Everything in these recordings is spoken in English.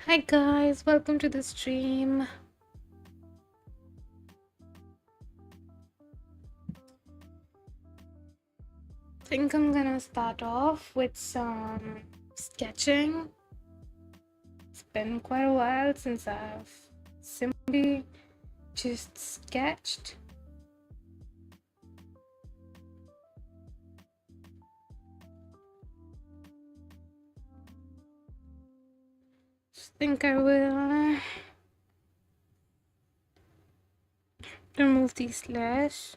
Hi guys, welcome to the stream. Think I'm gonna start off with some sketching. It's been quite a while since I've simply just sketched. Think I will remove these slash.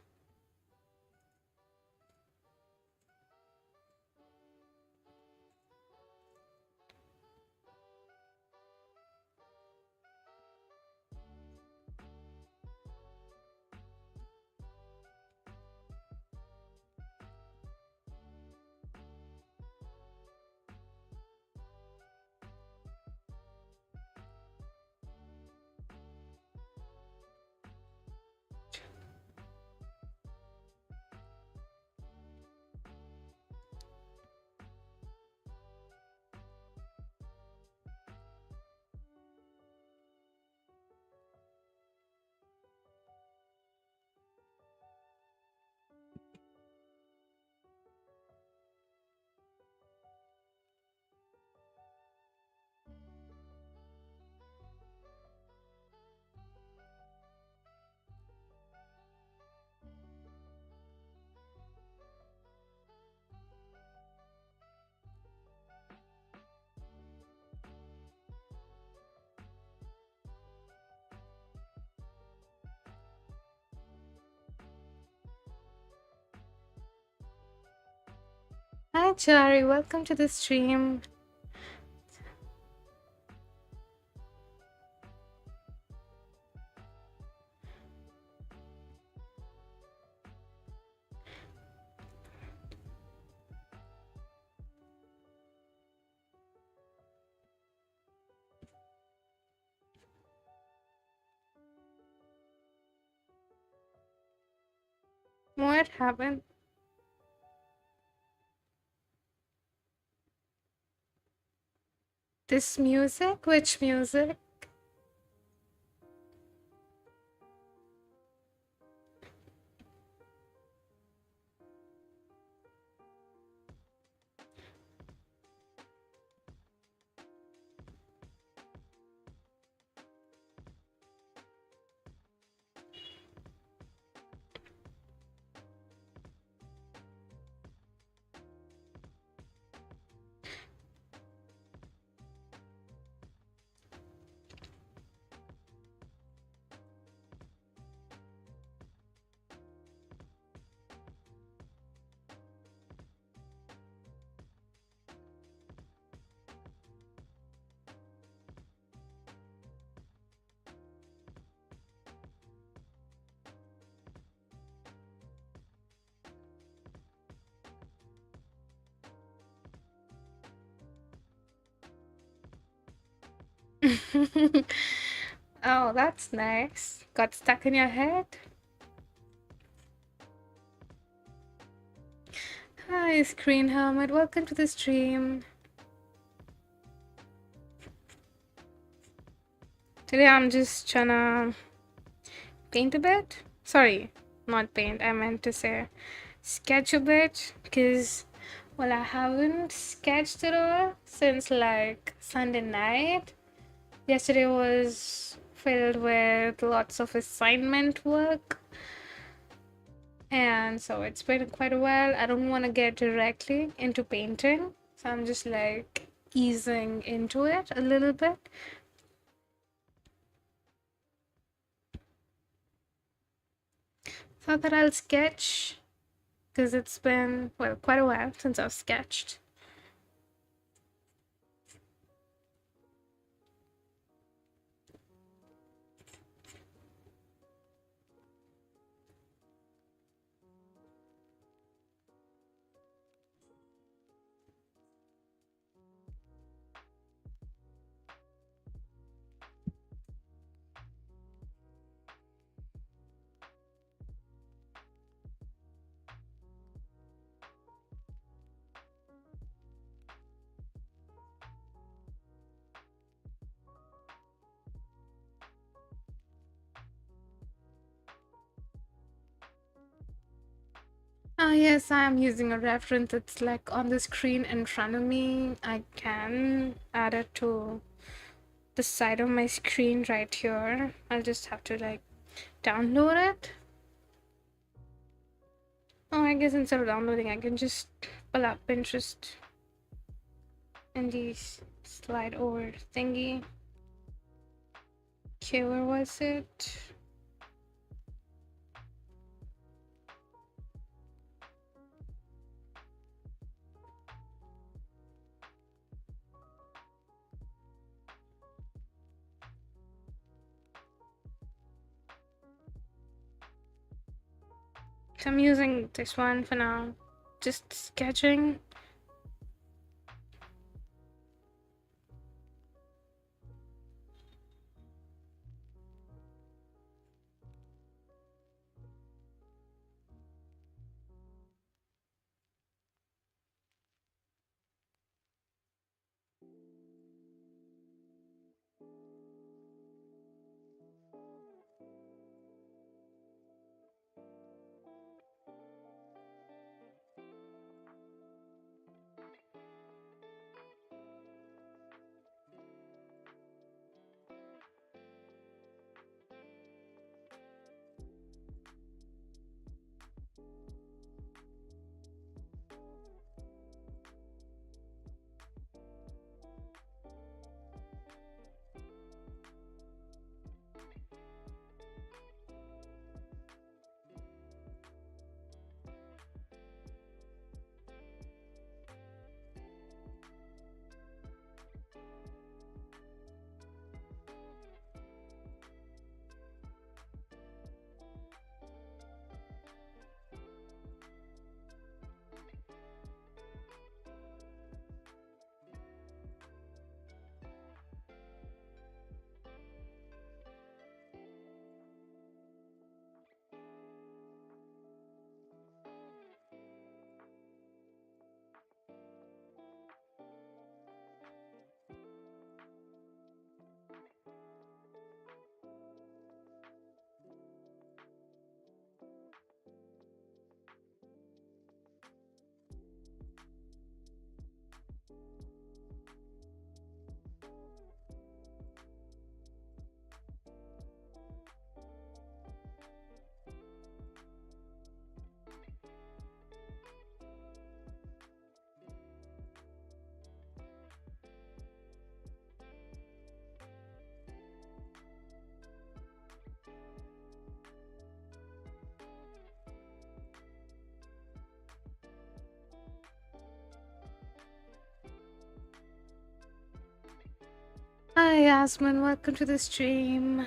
Hi Chari, welcome to the stream. What happened? This music? Which music? Oh, that's nice. Got stuck in your head? Hi, Screen Hermit. Welcome to the stream. Today I'm just trying to paint a bit. Sorry, not paint. I meant to say sketch a bit because, well, I haven't sketched at all since like Sunday night. Yesterday was filled with lots of assignment work. And so it's been quite a while. I don't want to get directly into painting. So I'm just like easing into it a little bit. Thought that I'll sketch because it's been, well, quite a while since I've sketched. Oh yes, I'm using a reference. It's like on the screen in front of me. I can add it to the side of my screen right here. I'll just have to like download it. Oh, I guess instead of downloading, I can just pull up Pinterest and the slide over thingy. Okay, where was it? So I'm using this one for now. Just sketching. Hi Yasmin, welcome to the stream.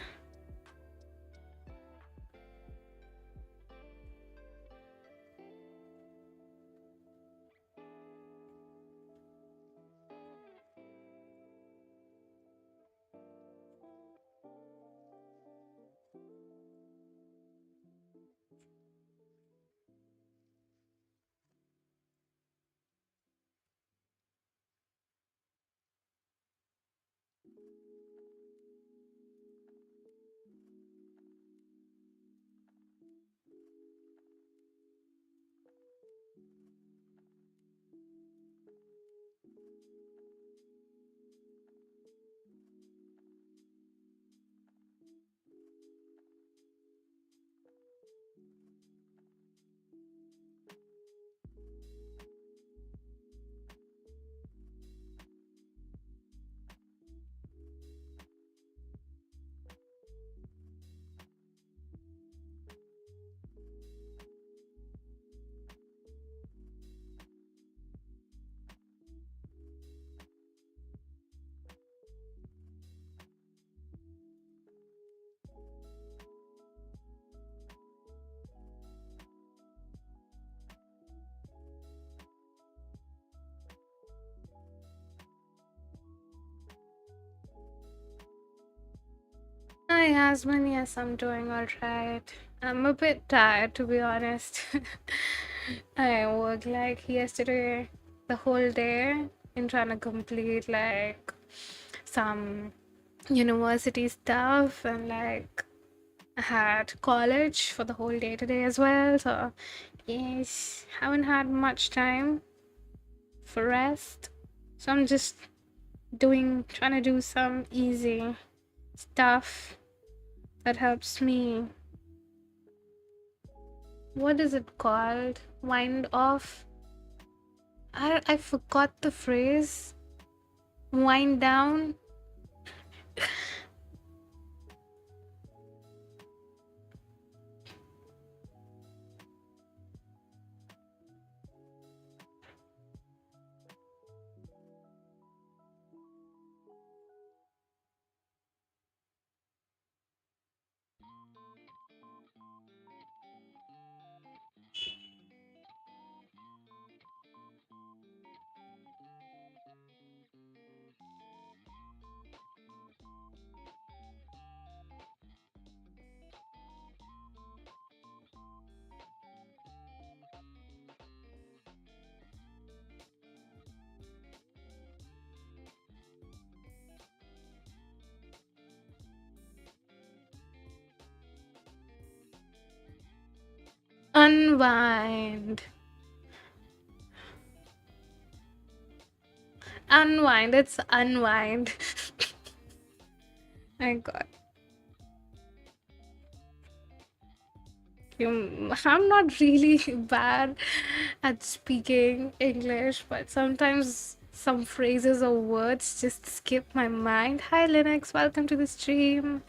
Hi Yasmin, yes, I'm doing alright. I'm a bit tired to be honest. I worked like yesterday the whole day in trying to complete like some university stuff, and like I had college for the whole day today as well. So Yes, haven't had much time for rest. So I'm just trying to do some easy stuff that helps me. What is it called? Wind off? I forgot the phrase. Wind down? Unwind. Unwind. It's unwind. My god. I'm not really bad at speaking English, but sometimes some phrases or words just skip my mind. Hi, Linux. Welcome to the stream.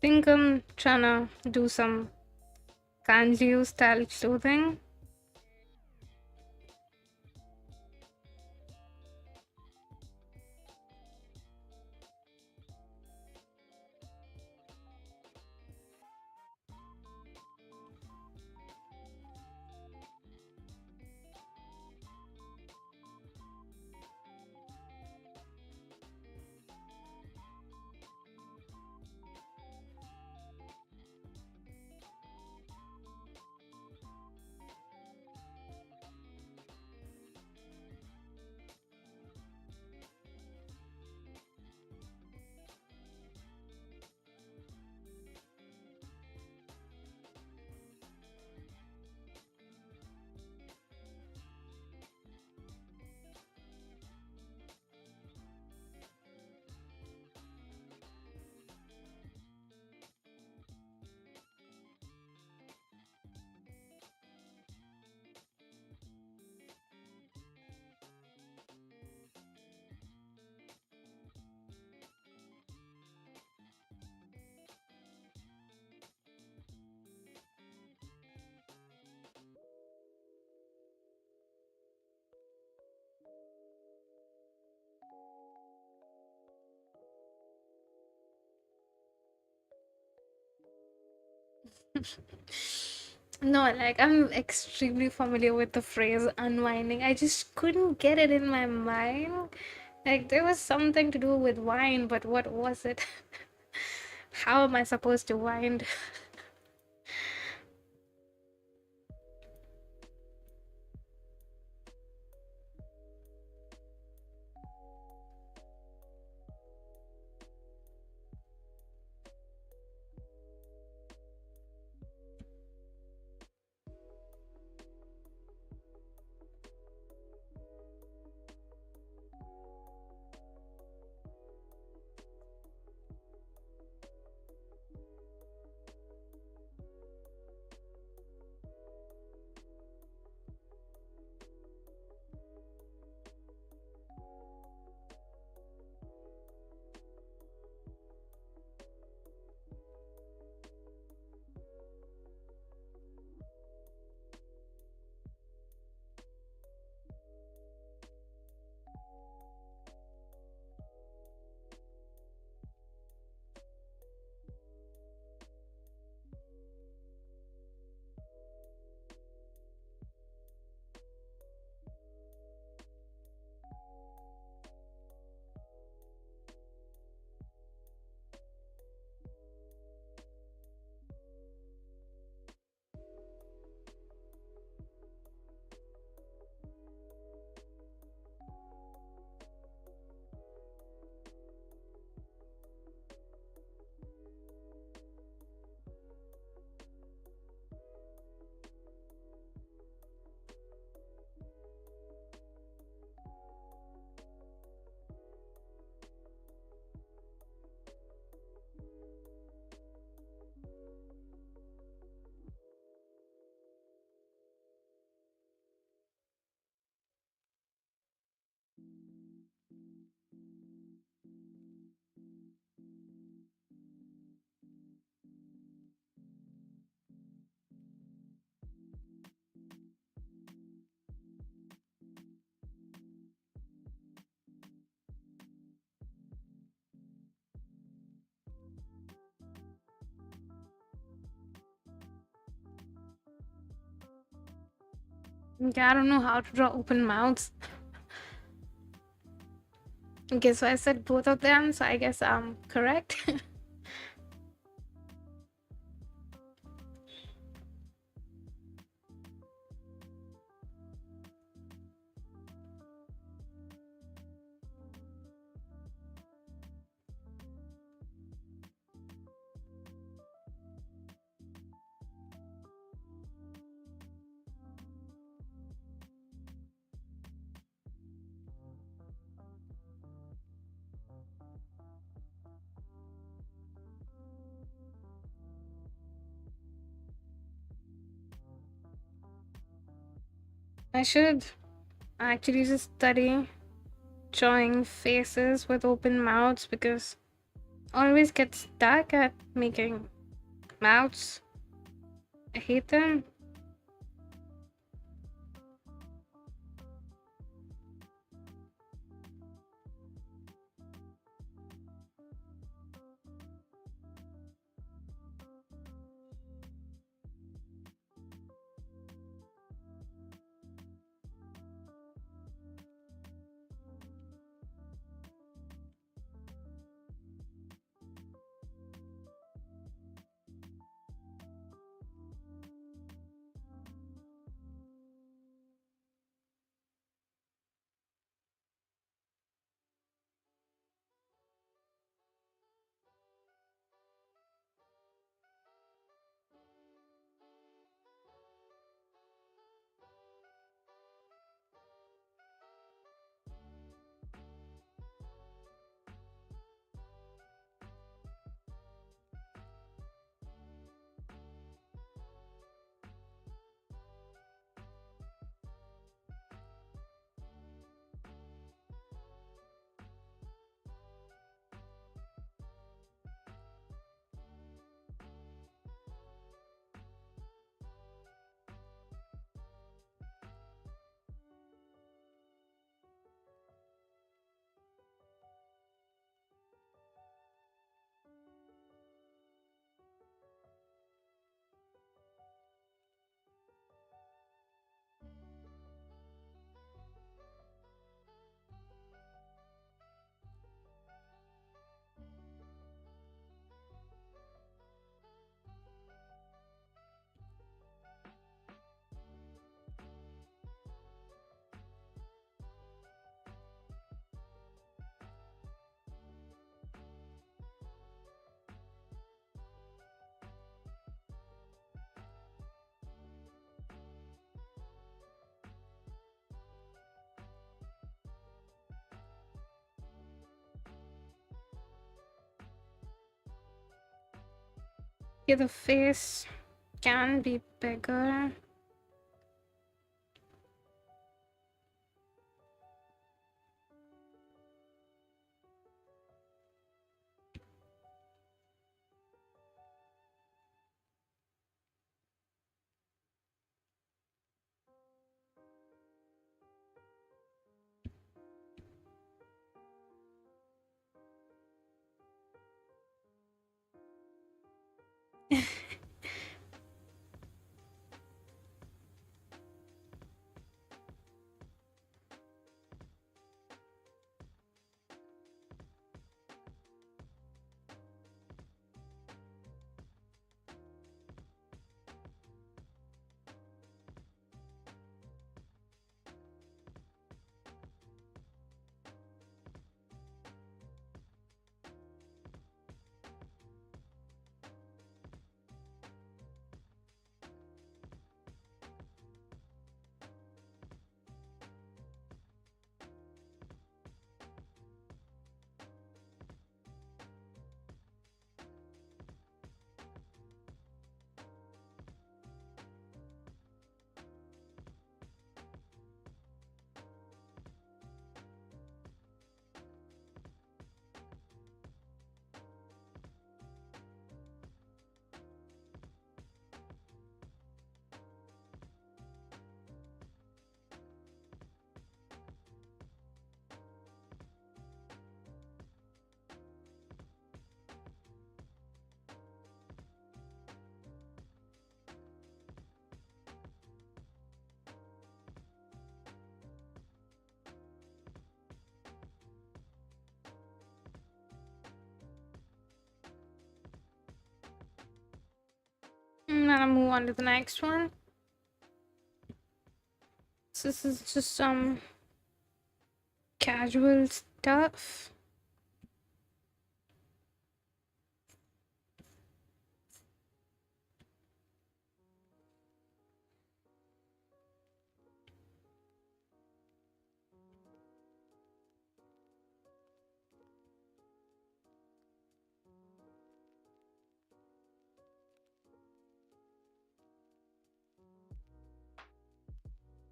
Think I'm trying to do some kanji style clothing. No, like I'm extremely familiar with the phrase unwinding. I just couldn't get it in my mind. Like there was something to do with wine, but what was it? How am I supposed to wind? Yeah, I don't know how to draw open mouths. Okay, so I said both of them, so I guess I'm correct. I should actually just study drawing faces with open mouths because I always get stuck at making mouths. I hate them. Yeah, the face can be bigger. gonna move on to the next one. So this is just some casual stuff.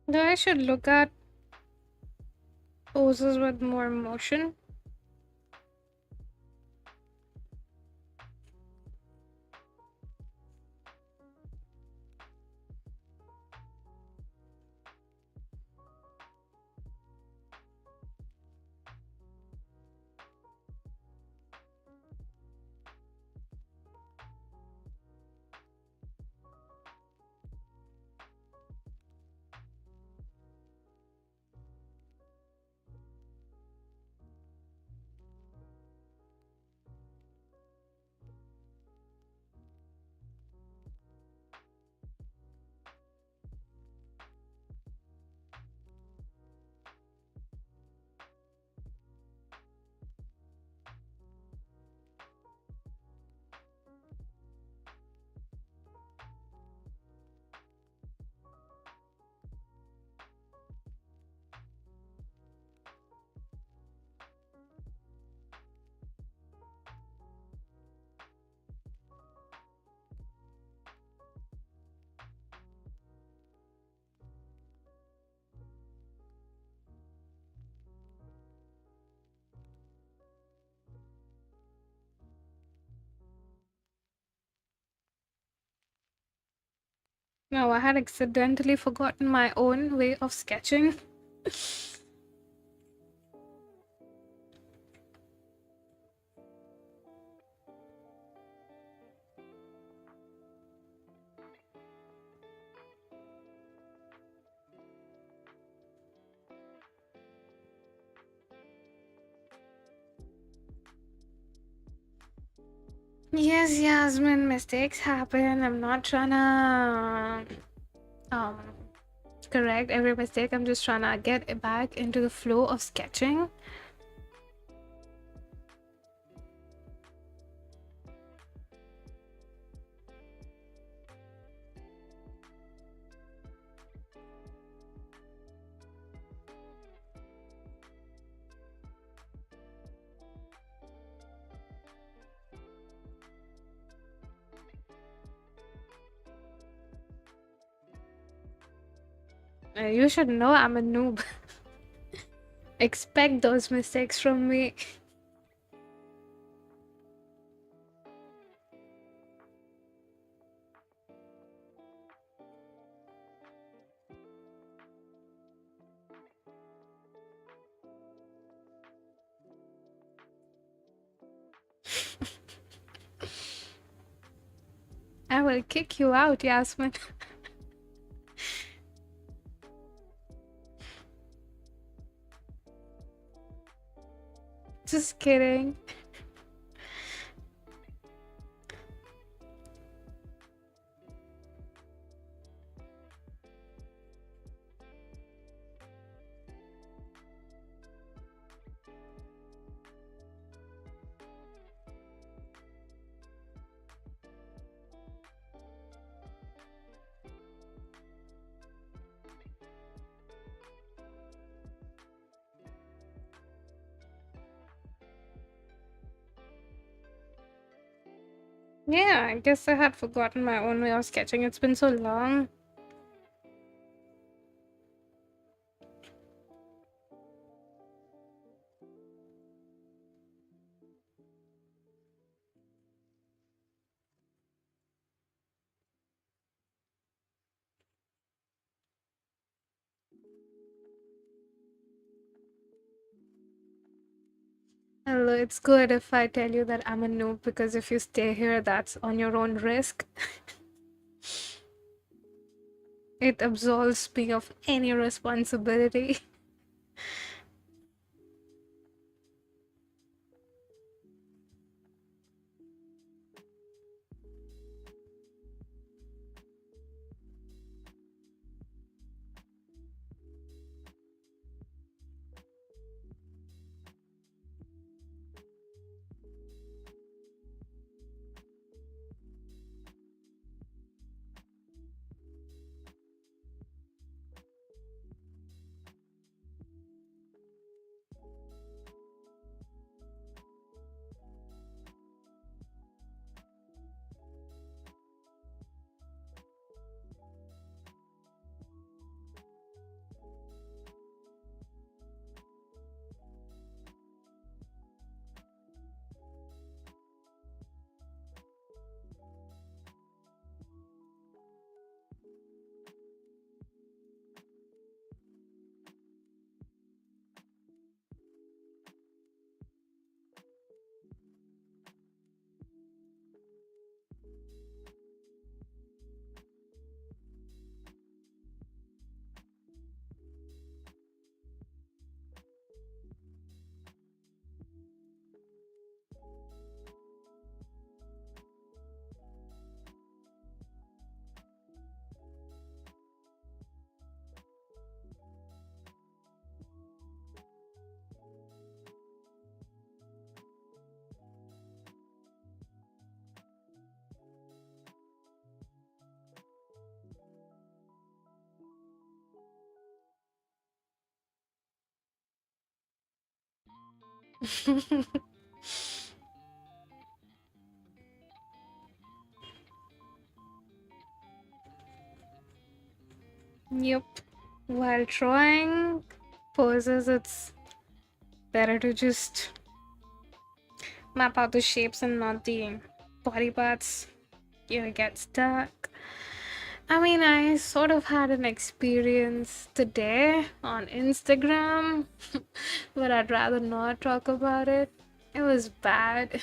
Though I should look at poses with more motion. No, I had accidentally forgotten my own way of sketching. Yes, Yasmin, mistakes happen. I'm not trying to um correct every mistake. I'm just trying to get it back into the flow of sketching. You should know I'm a noob. Expect those mistakes from me. I will kick you out, Yasmin. Just kidding. Yeah, I guess I had forgotten my own way of sketching. It's been so long. Hello, it's good if I tell you that I'm a noob because if you stay here, that's on your own risk. It absolves me of any responsibility. Yep. While drawing poses, it's better to just map out the shapes and not the body parts. You get stuck. I mean, I sort of had an experience today on Instagram, but I'd rather not talk about it. It was bad.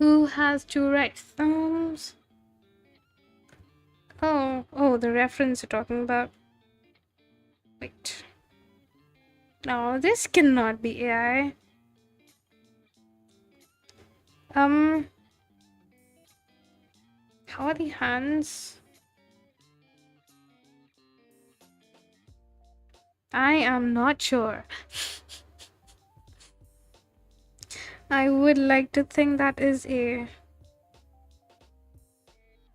Who has two right thumbs? Oh, the reference you're talking about. Wait. No, this cannot be AI. Um, how are the hands? I am not sure. I would like to think that is a.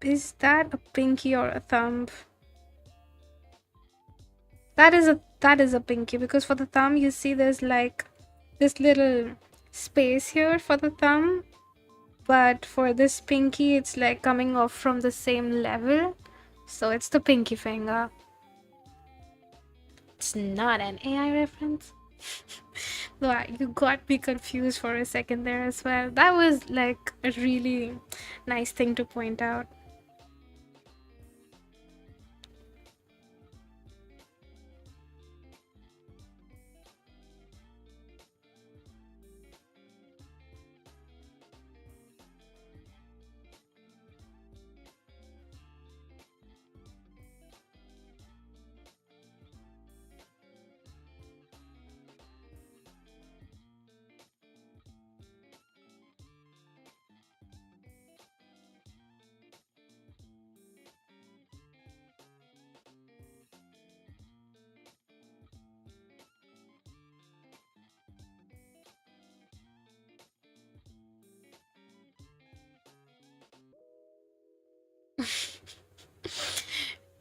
Is that a pinky or a thumb? That is a pinky, because for the thumb you see there's like this little space here for the thumb, but for this pinky it's like coming off from the same level, so it's the pinky finger. It's not an AI reference. No, you got me confused for a second there as well. That was like a really nice thing to point out.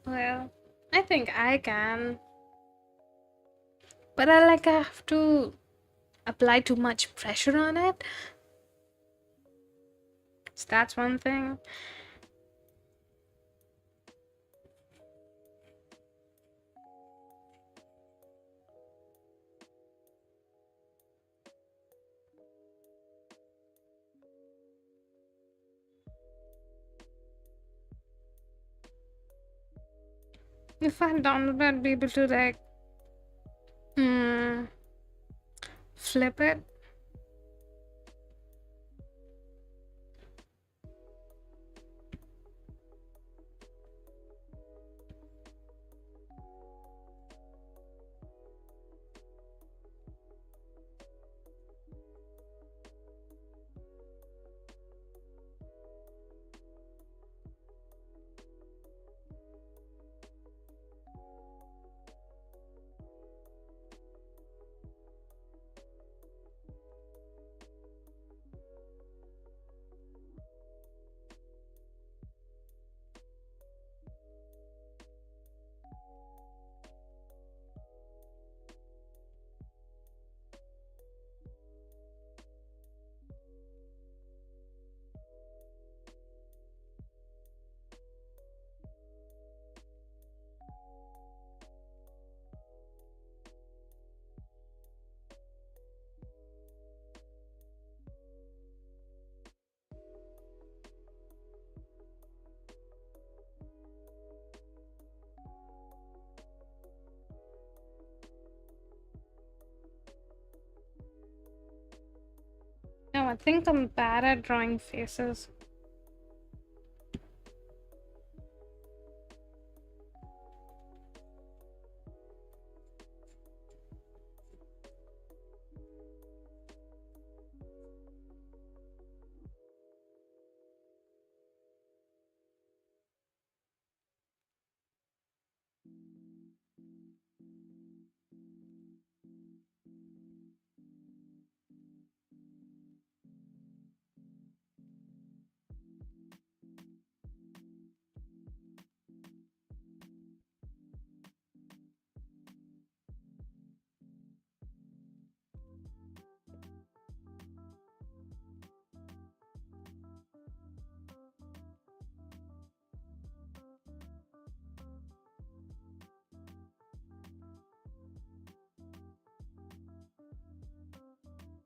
Well, I think I can, but I have to apply too much pressure on it. So that's one thing. If I download, I'd be able to like hmm, flip it. I think I'm bad at drawing faces.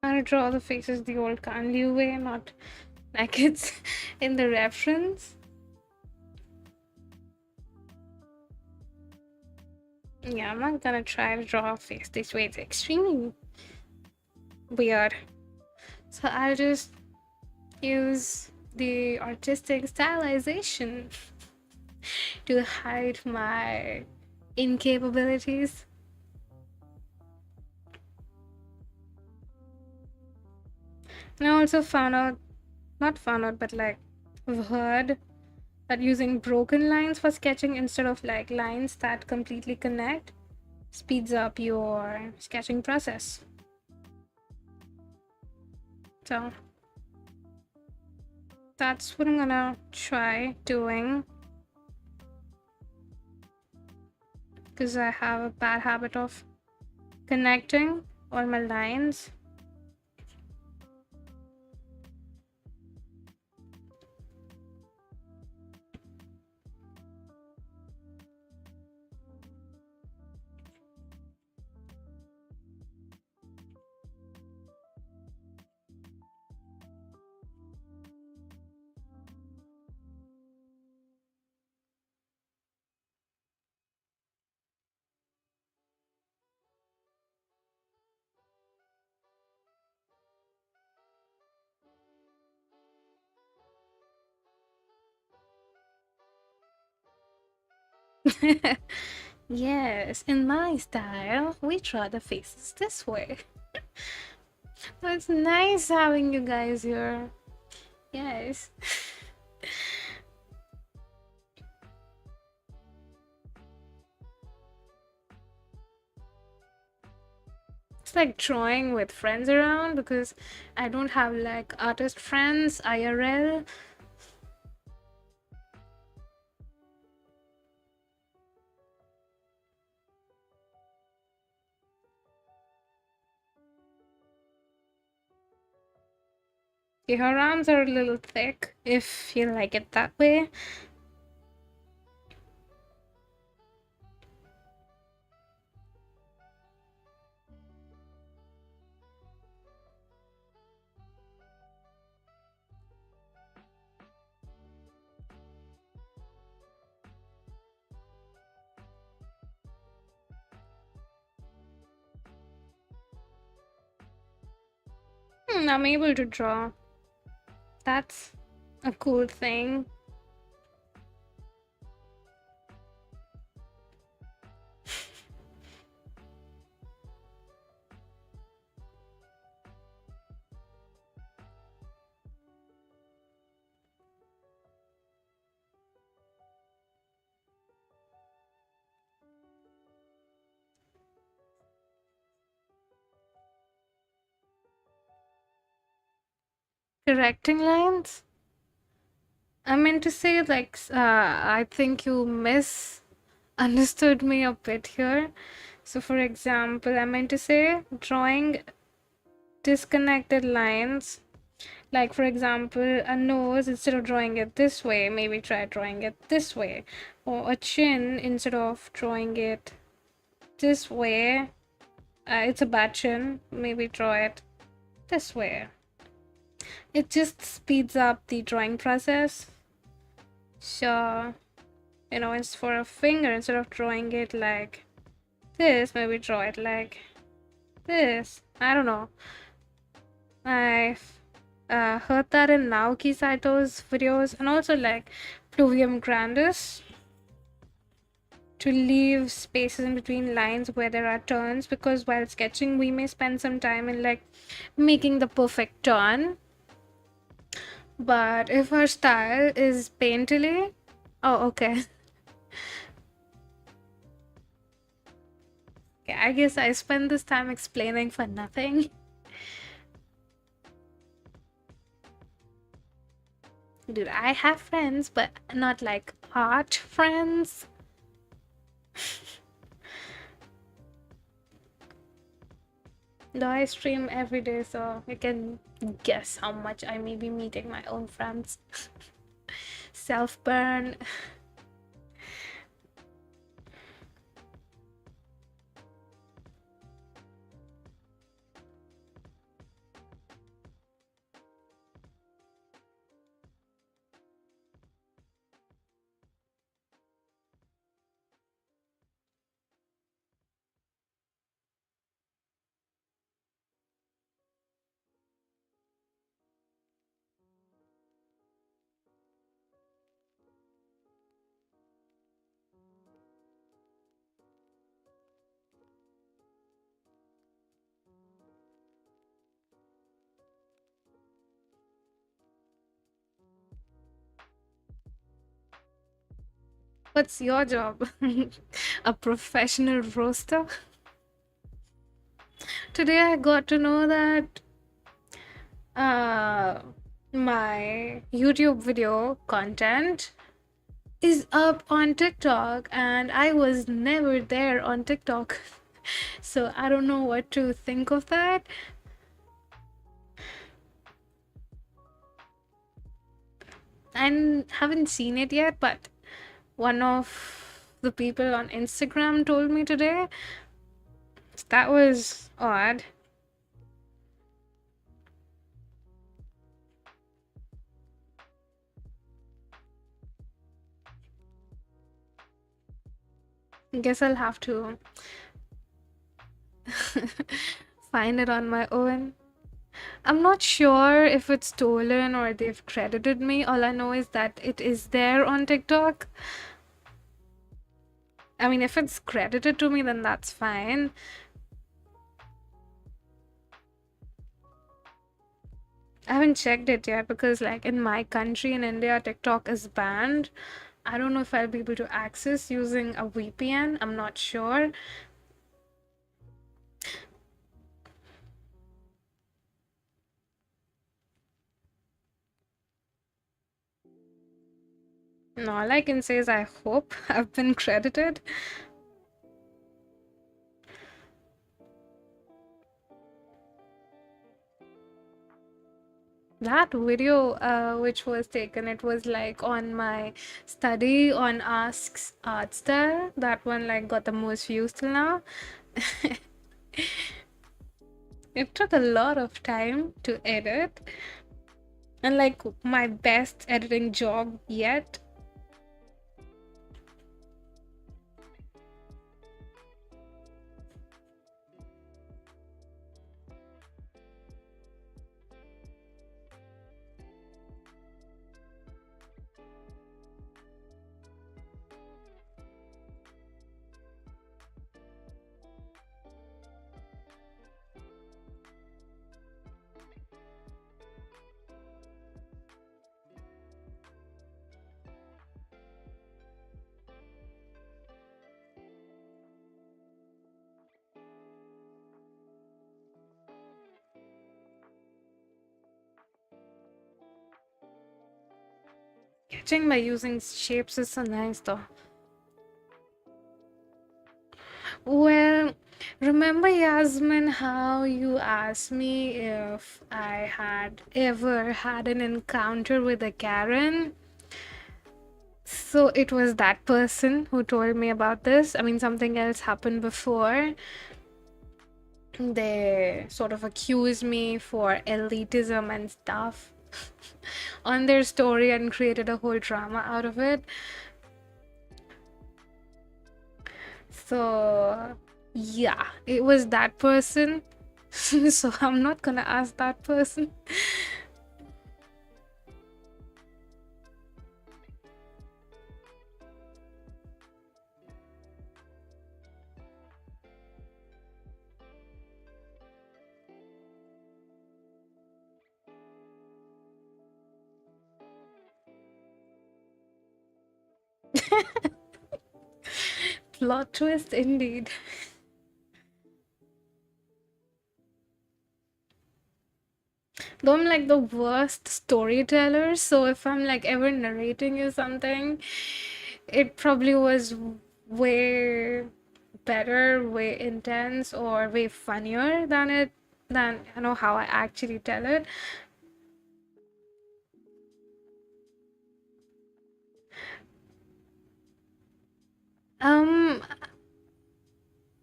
I draw the faces the old Kanli way, not like it's in the reference. Yeah, I'm not gonna try to draw a face this way. It's extremely weird. So I'll just use the artistic stylization to hide my incapabilities. And I also found out, not found out, but like I've heard that using broken lines for sketching instead of like lines that completely connect speeds up your sketching process. So that's what I'm gonna try doing, because I have a bad habit of connecting all my lines. Yes, in my style, we draw the faces this way. It's nice having you guys here. Yes. It's like drawing with friends around because I don't have like artist friends IRL. Her arms are a little thick if you like it that way. I'm able to draw. That's a cool thing. Correcting lines? I meant to say, like, I think you misunderstood me a bit here. So, for example, I meant to say drawing disconnected lines. Like, for example, a nose, instead of drawing it this way, maybe try drawing it this way. Or a chin, instead of drawing it this way, it's a bad chin, maybe draw it this way. It just speeds up the drawing process. So, you know, it's for a finger, instead of drawing it like this, maybe draw it like this. I don't know. heard that in Naoki Saito's videos, and also like Pluvium Grandis, to leave spaces in between lines where there are turns, because while sketching we may spend some time in like making the perfect turn. But if our style is painterly, oh okay. Okay, I guess I spend this time explaining for nothing. Dude, I have friends, but not like art friends. Though I stream every day, so you can guess how much I may be meeting my own friends. Self burn. What's your job? A professional roaster? Today I got to know that uh, my YouTube video content is up on TikTok, and I was never there on TikTok. So I don't know what to think of that. I haven't seen it yet, but one of the people on Instagram told me today. That was odd. Guess I'll have to find it on my own. I'm not sure if it's stolen or they've credited me. All I know is that it is there on TikTok. I mean, if it's credited to me, then that's fine. I haven't checked it yet because, like, in my country, in India, TikTok is banned. I don't know if I'll be able to access using a VPN. I'm not sure. No, all I can say is I hope I've been credited. That video which was taken, it was like on my study on Asks Art Style. That one like got the most views till now. It took a lot of time to edit, and like my best editing job yet. Sketching by using shapes is so nice though. Well, remember, Yasmin, how you asked me if I had ever had an encounter with a Karen? So it was that person who told me about this. I mean, something else happened before. They sort of accused me for elitism and stuff on their story and created a whole drama out of it. So, yeah, it was that person. So, I'm not gonna ask that person. Plot twist indeed. Though I'm like the worst storyteller, so if I'm like ever narrating you something, it probably was way better, way intense, or way funnier than how I actually tell it. Um,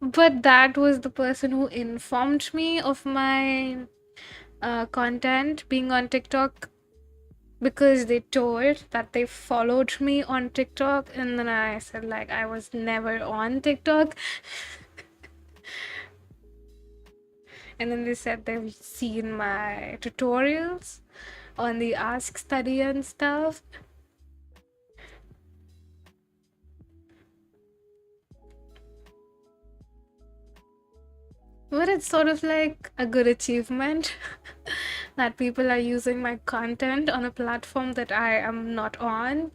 but that was the person who informed me of my content being on TikTok because they told that they followed me on TikTok, and then I said like I was never on TikTok. And then they said they've seen my tutorials on the Ask Study and stuff. But it's sort of like a good achievement that people are using my content on a platform that I am not on.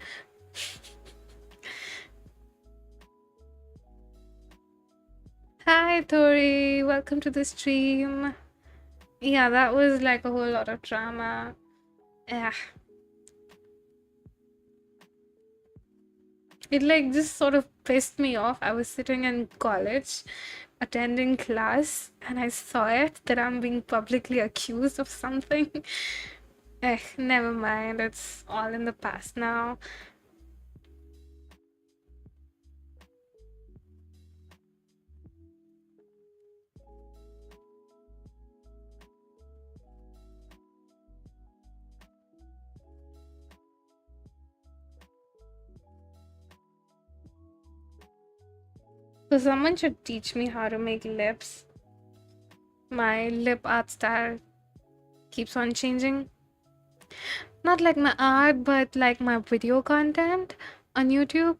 Hi, Tori. Welcome to the stream. Yeah, that was like a whole lot of drama. Yeah. It like just sort of pissed me off. I was sitting in college attending class and I saw it that I'm being publicly accused of something. Never mind. It's all in the past now. So someone should teach me how to make lips. My lip art style keeps on changing. Not like my art, but like my video content on YouTube,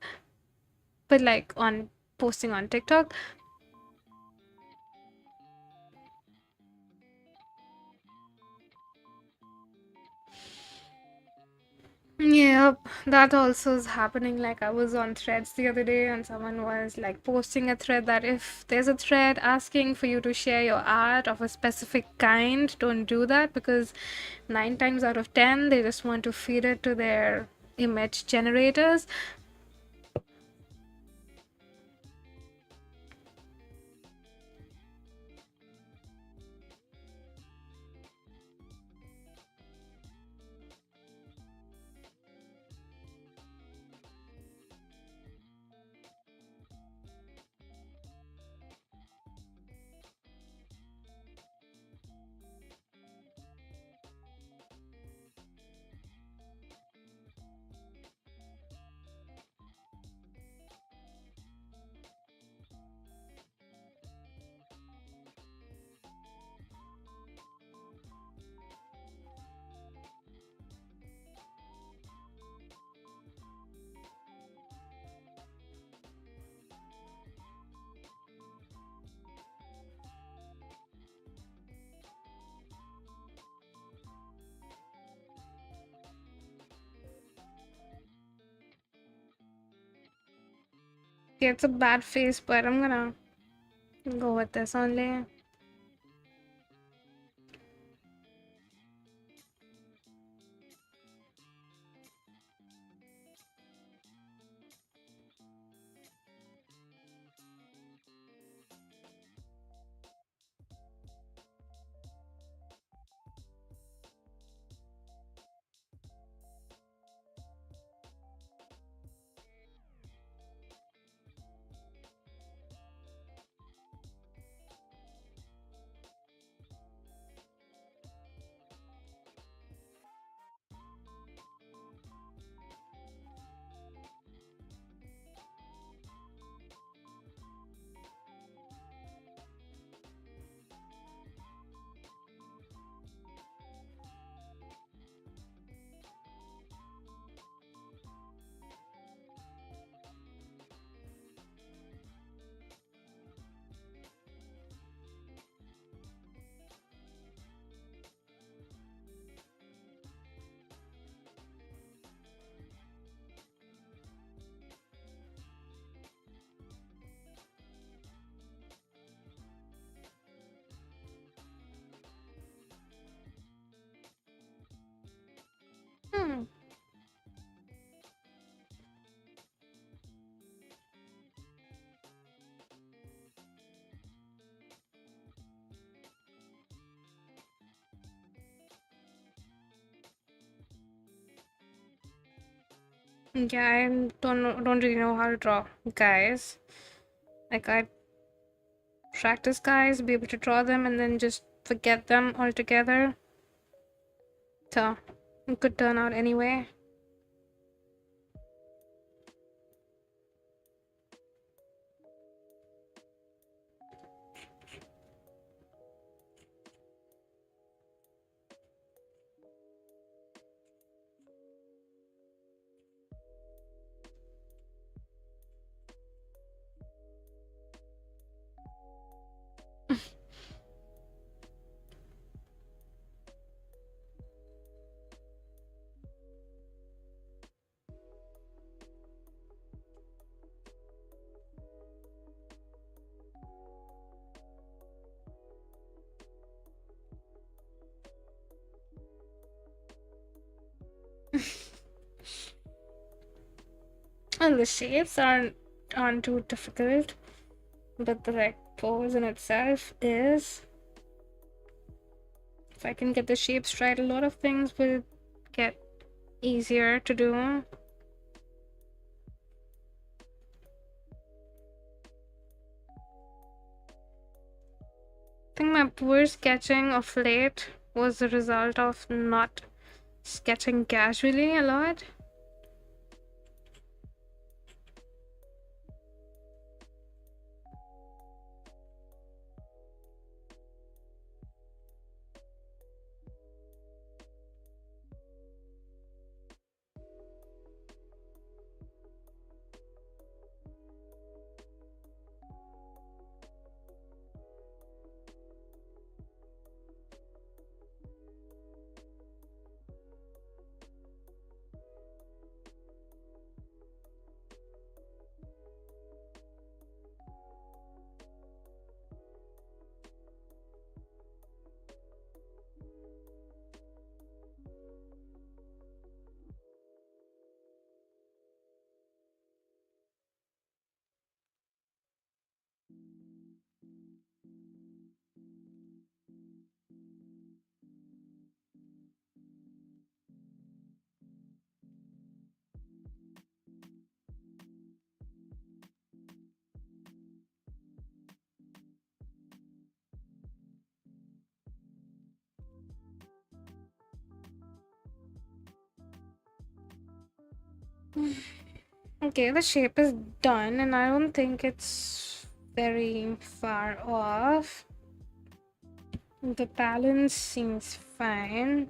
but like on posting on TikTok. Yep, that also is happening. Like, I was on threads the other day, and someone was like posting a thread that if there's a thread asking for you to share your art of a specific kind, don't do that because 9 times out of 10, they just want to feed it to their image generators. Yeah, it's a bad face, but I'm gonna go with this only. Yeah, I don't really know how to draw guys. Like I practice guys, be able to draw them, and then just forget them altogether. So it could turn out anyway. And the shapes aren't too difficult, but the like pose in itself is. If I can get the shapes right, a lot of things will get easier to do. I think my poor sketching of late was the result of not sketching casually a lot. Okay, the shape is done, and I don't think it's very far off. The balance seems fine.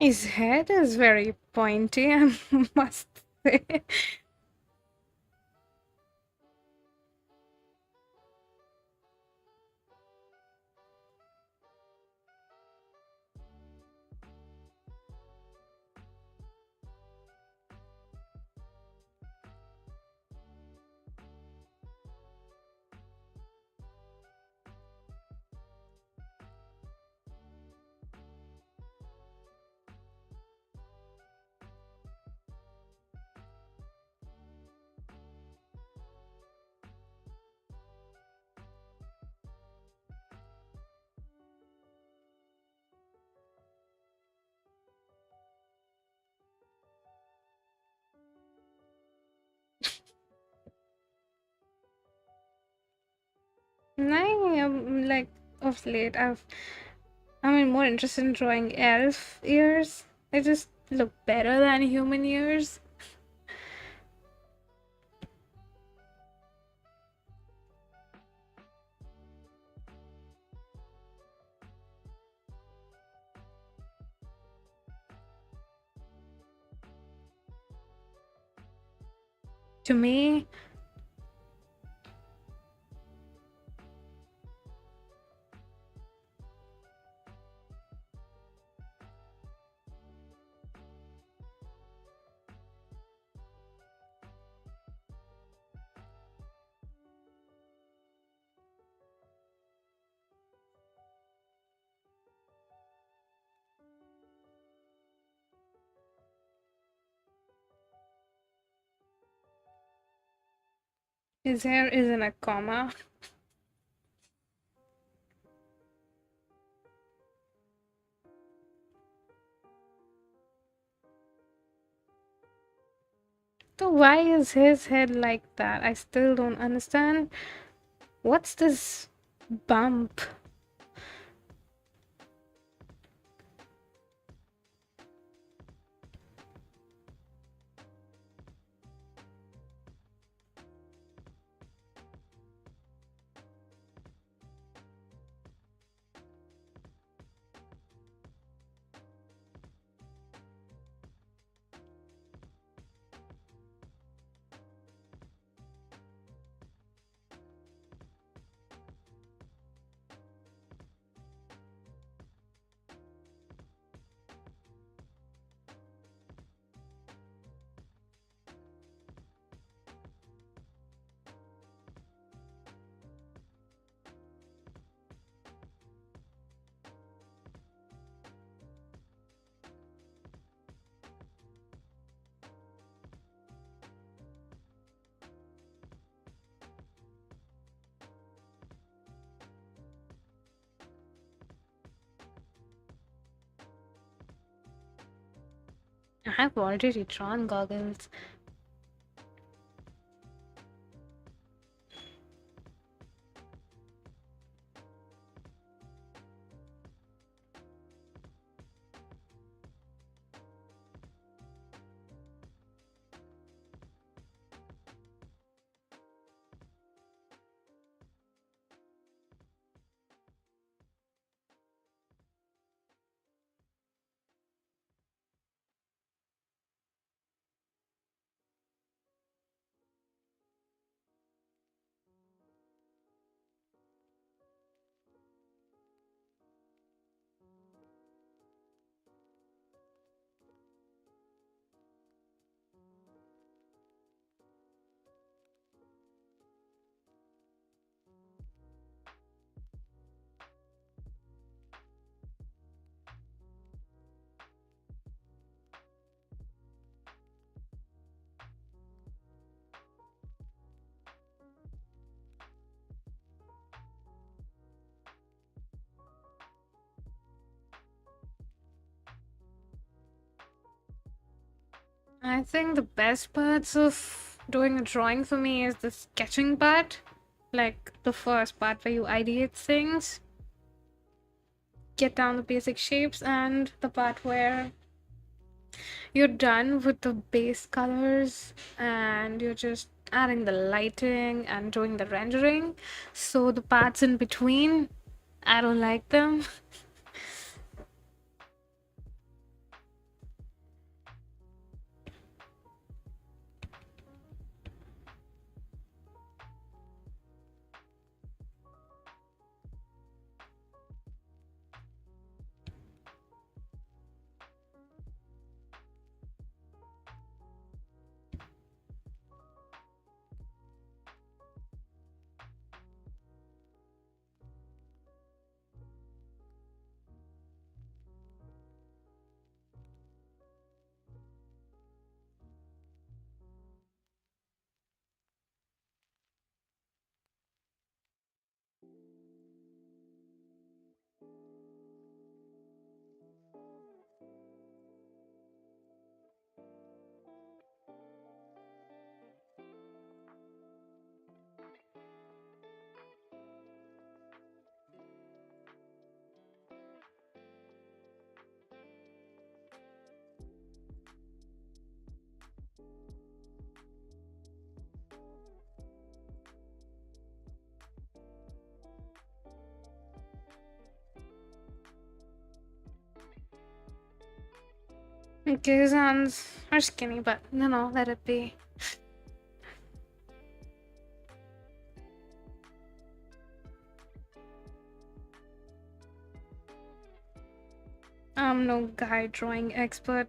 His head is very pointy, I must say. Like of late, I'm more interested in drawing elf ears. They just look better than human ears. To me, his hair is in a comma. So why is his head like that? I still don't understand. What's this bump? I have already drawn goggles. I think the best parts of doing a drawing for me is the sketching part. Like the first part where you ideate things, get down the basic shapes, and the part where you're done with the base colors and you're just adding the lighting and doing the rendering. So the parts in between, I don't like them. Okay, his hands are skinny, but no, let it be. I'm no guy drawing expert.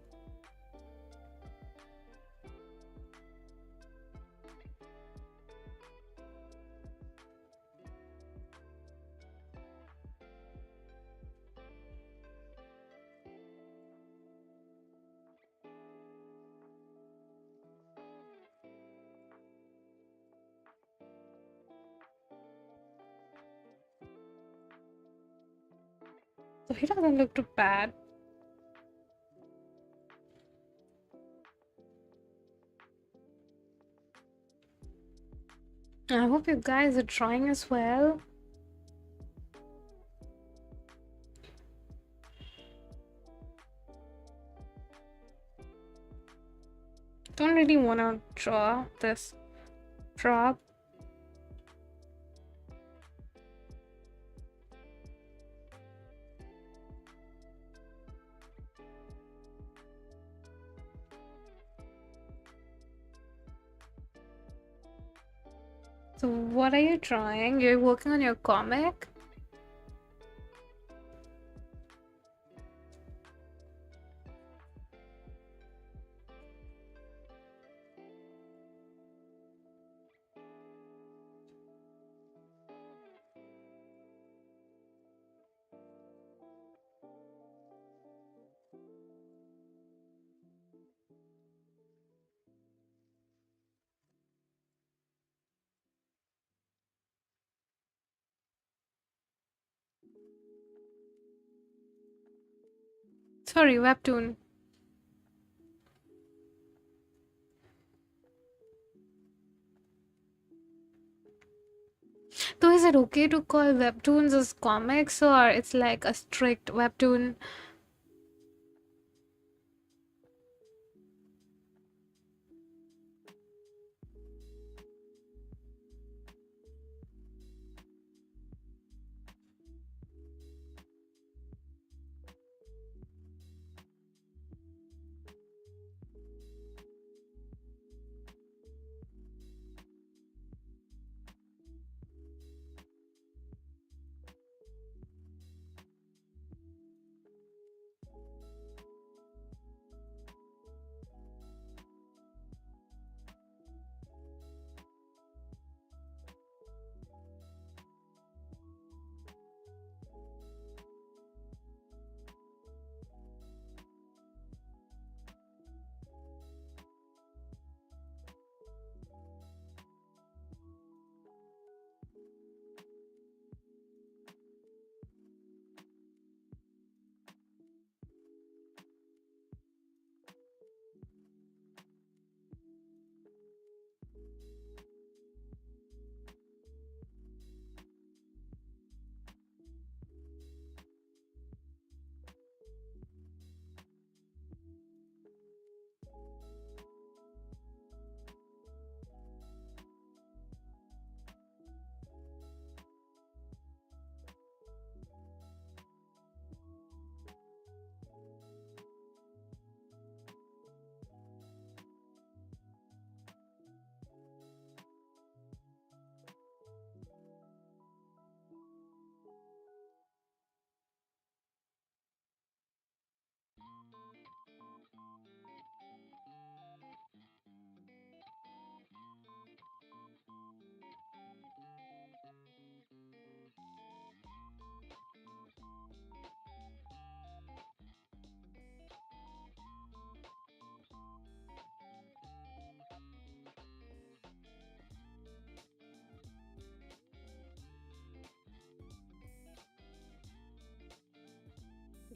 So he doesn't look too bad. I hope you guys are trying as well. Don't really want to draw this prop. So what are you drawing? You're working on your comic? Sorry, webtoon. So is it okay to call webtoons as comics, or it's like a strict webtoon?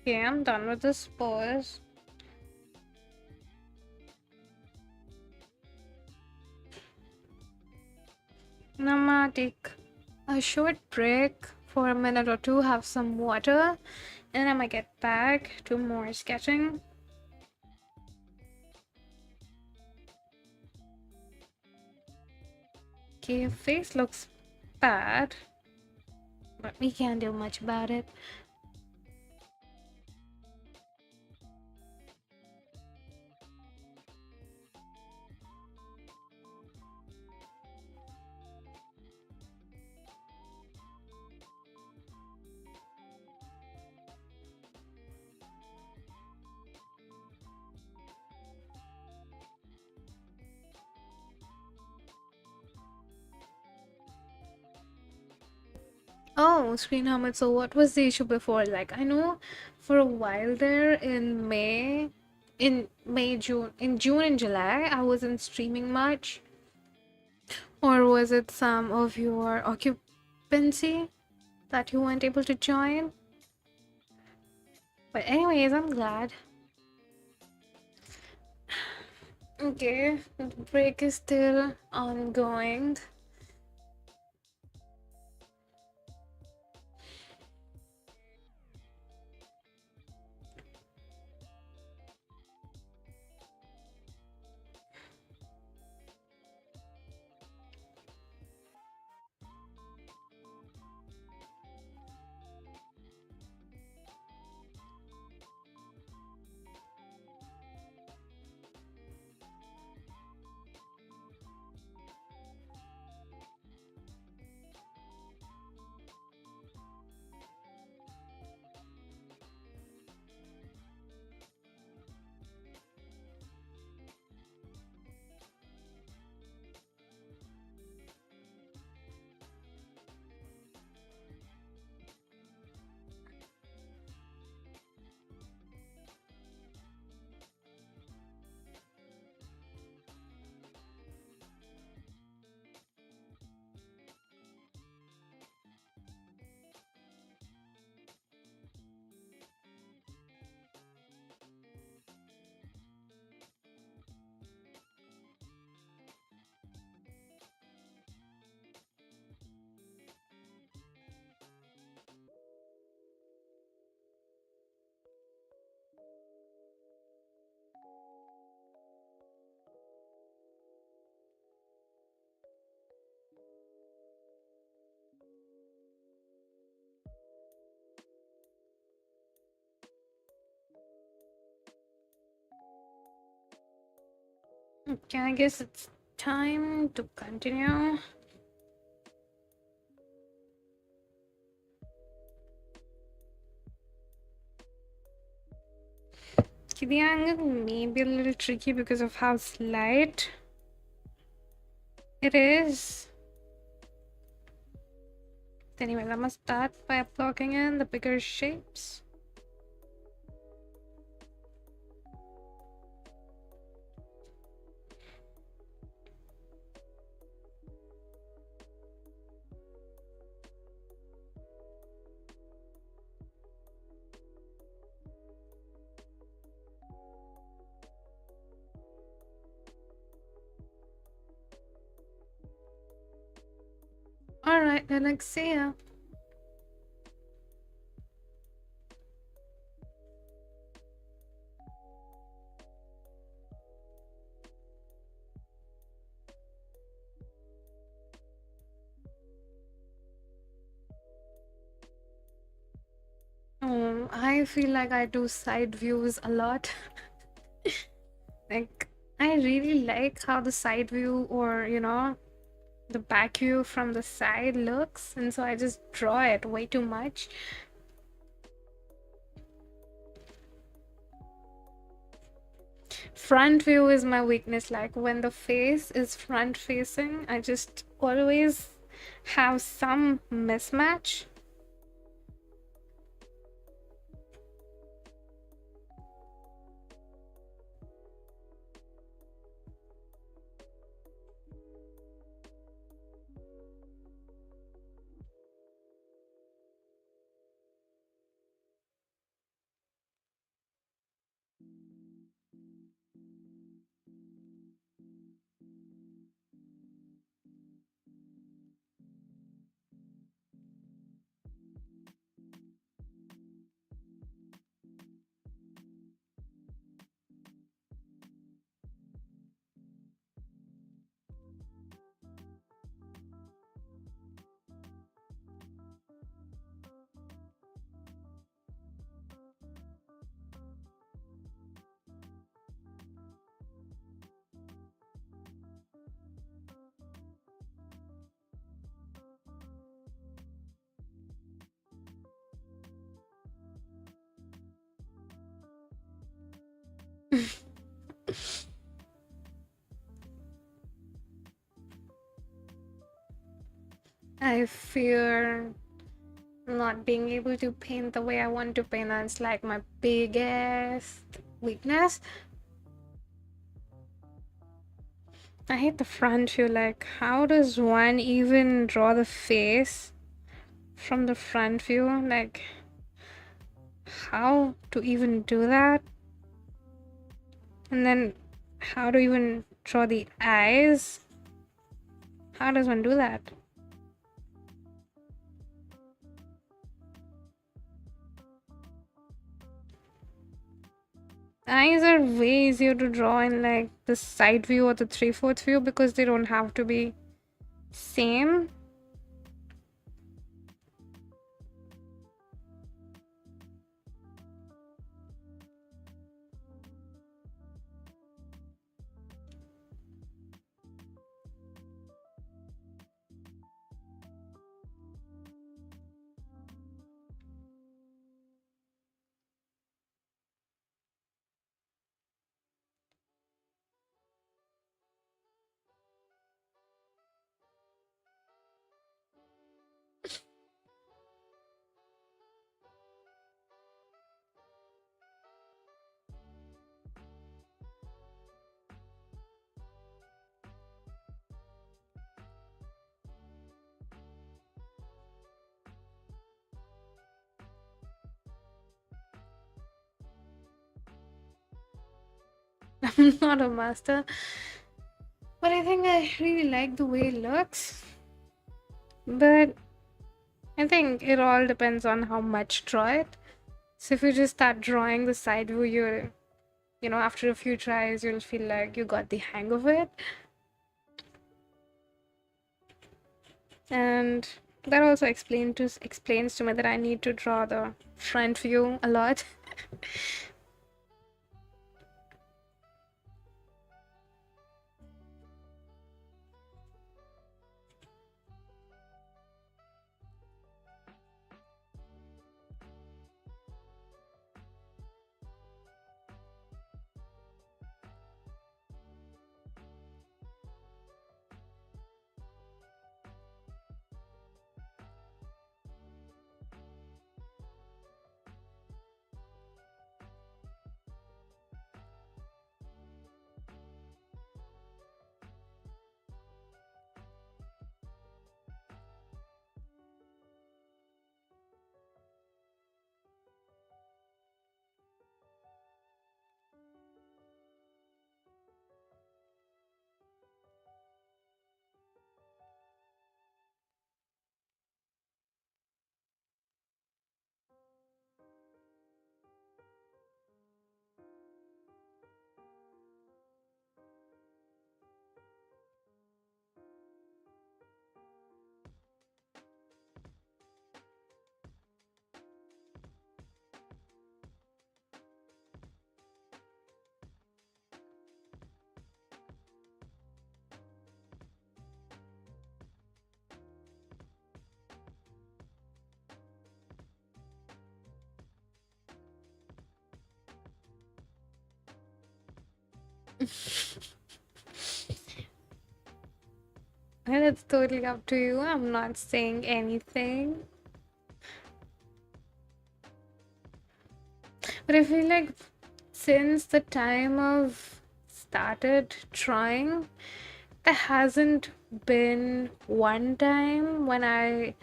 Okay, I'm done with this pose. Now I'm gonna take a short break for a minute or two, have some water, and then I might get back to more sketching. Okay, your face looks bad, but we can't do much about it. Oh, Screen Hermit. So what was the issue before? Like I know for a while there in June and July, I wasn't streaming much. Or was it some of your occupancy that you weren't able to join? But anyways, I'm glad. Okay, the break is still ongoing. Okay, I guess it's time to continue. The angle may be a little tricky because of how slight it is. Anyway, I must start by blocking in the bigger shapes. Alright, Alexia. I feel like I do side views a lot. Like, I really like how the side view or, the back view from the side looks, and so I just draw it way too much. Front view is my weakness. Like when the face is front facing, I just always have some mismatch. I fear not being able to paint the way I want to paint. That's like my biggest weakness. I hate the front view. Like, how does one even draw the face from the front view? Like, how to even do that? And then, how to even draw the eyes? How does one do that? Eyes are way easier to draw in like the side view or the 3/4 view because they don't have to be same. I'm not a master, but I think I really like the way it looks. But I think it all depends on how much draw it. So if you just start drawing the side view, after a few tries, you'll feel like you got the hang of it. And that also explains to me that I need to draw the front view a lot. And it's totally up to you. I'm not saying anything. But I feel like since the time of started trying, there hasn't been one time when I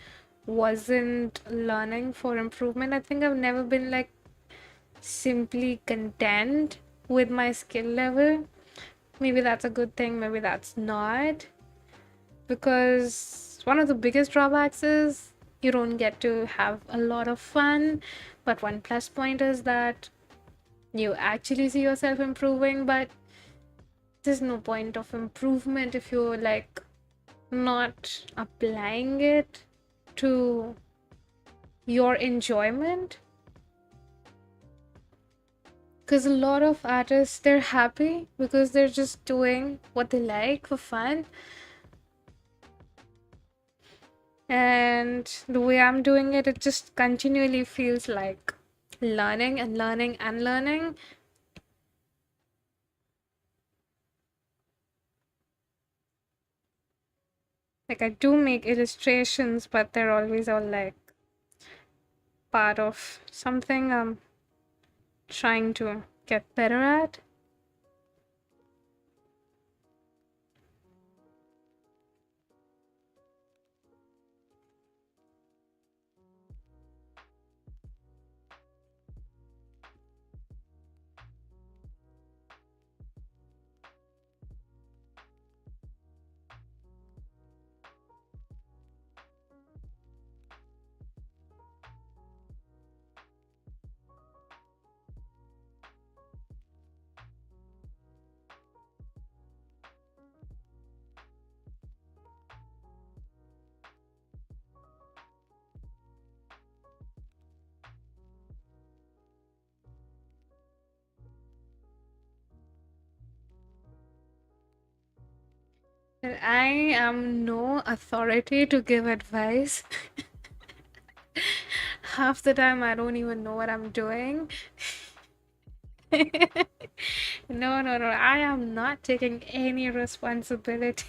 wasn't learning for improvement. I think I've never been like simply content with my skill level. Maybe that's a good thing, maybe that's not. Because one of the biggest drawbacks is you don't get to have a lot of fun. But one plus point is that you actually see yourself improving, but there's no point of improvement if you're like not applying it to your enjoyment. Because a lot of artists, they're happy because they're just doing what they like for fun. And the way I'm doing it, it just continually feels like learning and learning and learning. Like, I do make illustrations, but they're always all like part of something I'm trying to get better at. But I am no authority to give advice. Half the time, I don't even know what I'm doing. No, no, no. I am not taking any responsibility.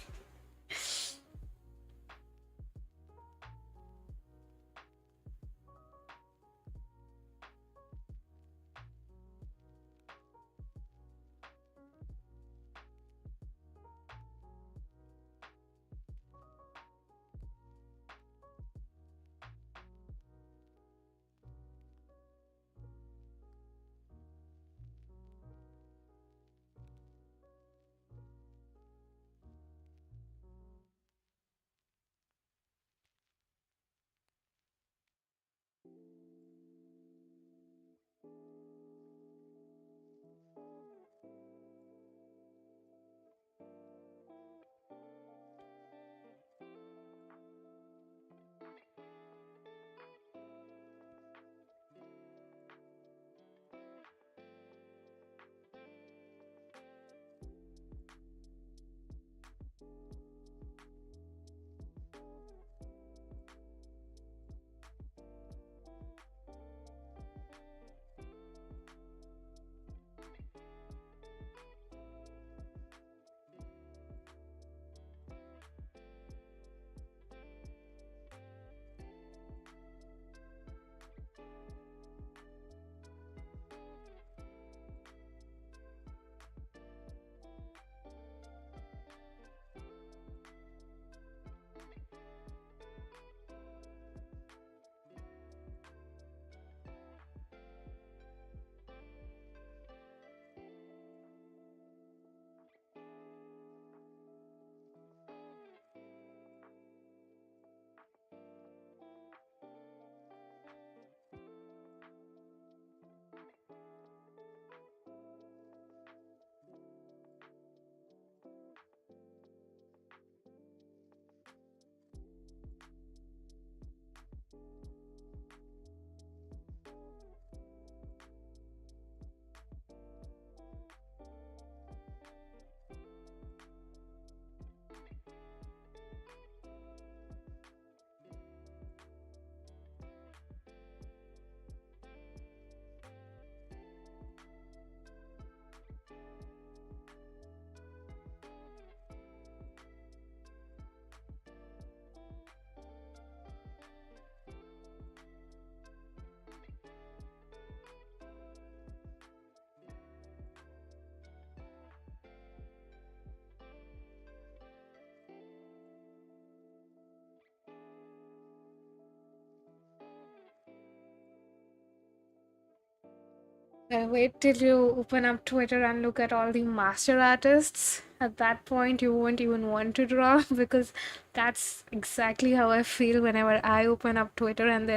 Wait till you open up Twitter and look at all the master artists. At that point, you won't even want to draw because that's exactly how I feel whenever I open up Twitter and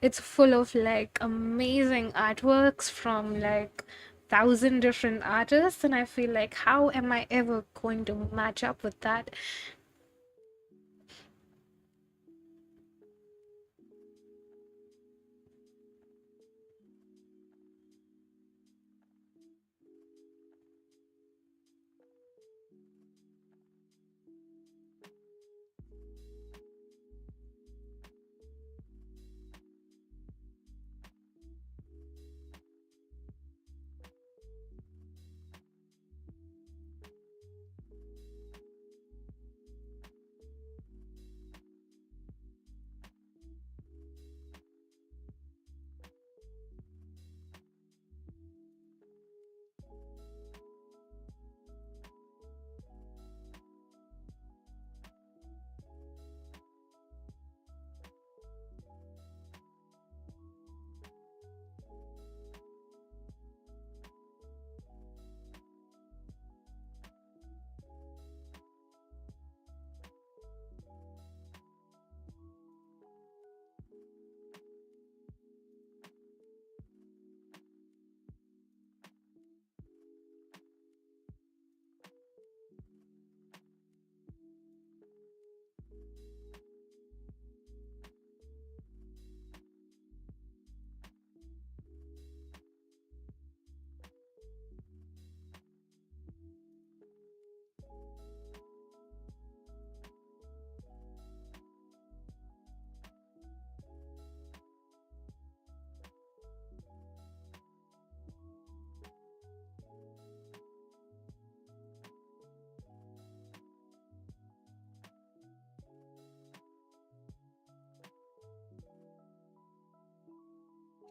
it's full of like amazing artworks from like thousand different artists, and I feel like, how am I ever going to match up with that?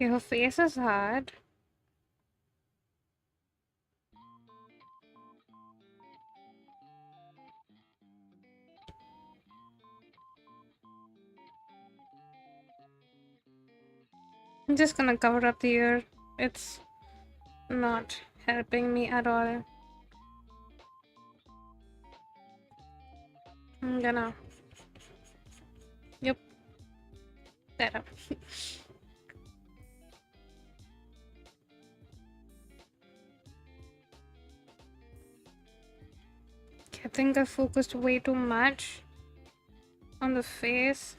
Okay, her face is hard. I'm just gonna cover up the ear. It's not helping me at all. I'm gonna. Yep, better. I think I focused way too much on the face.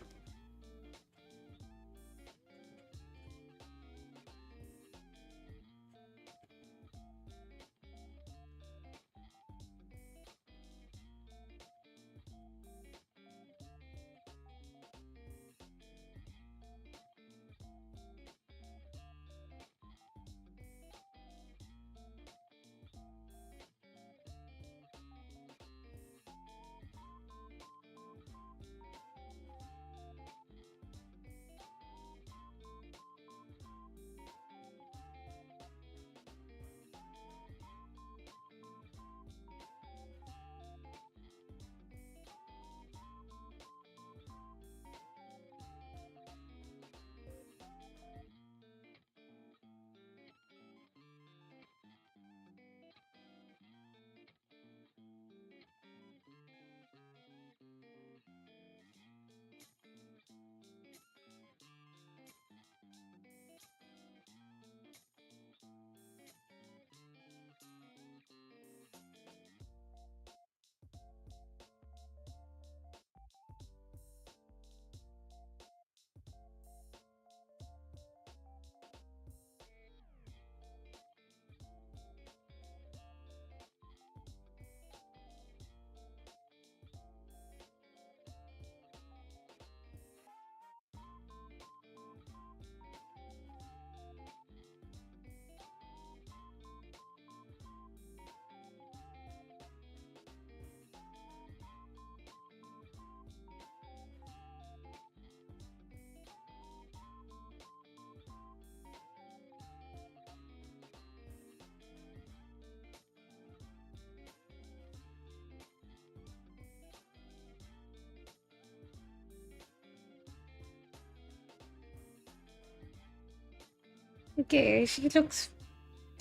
Okay, she looks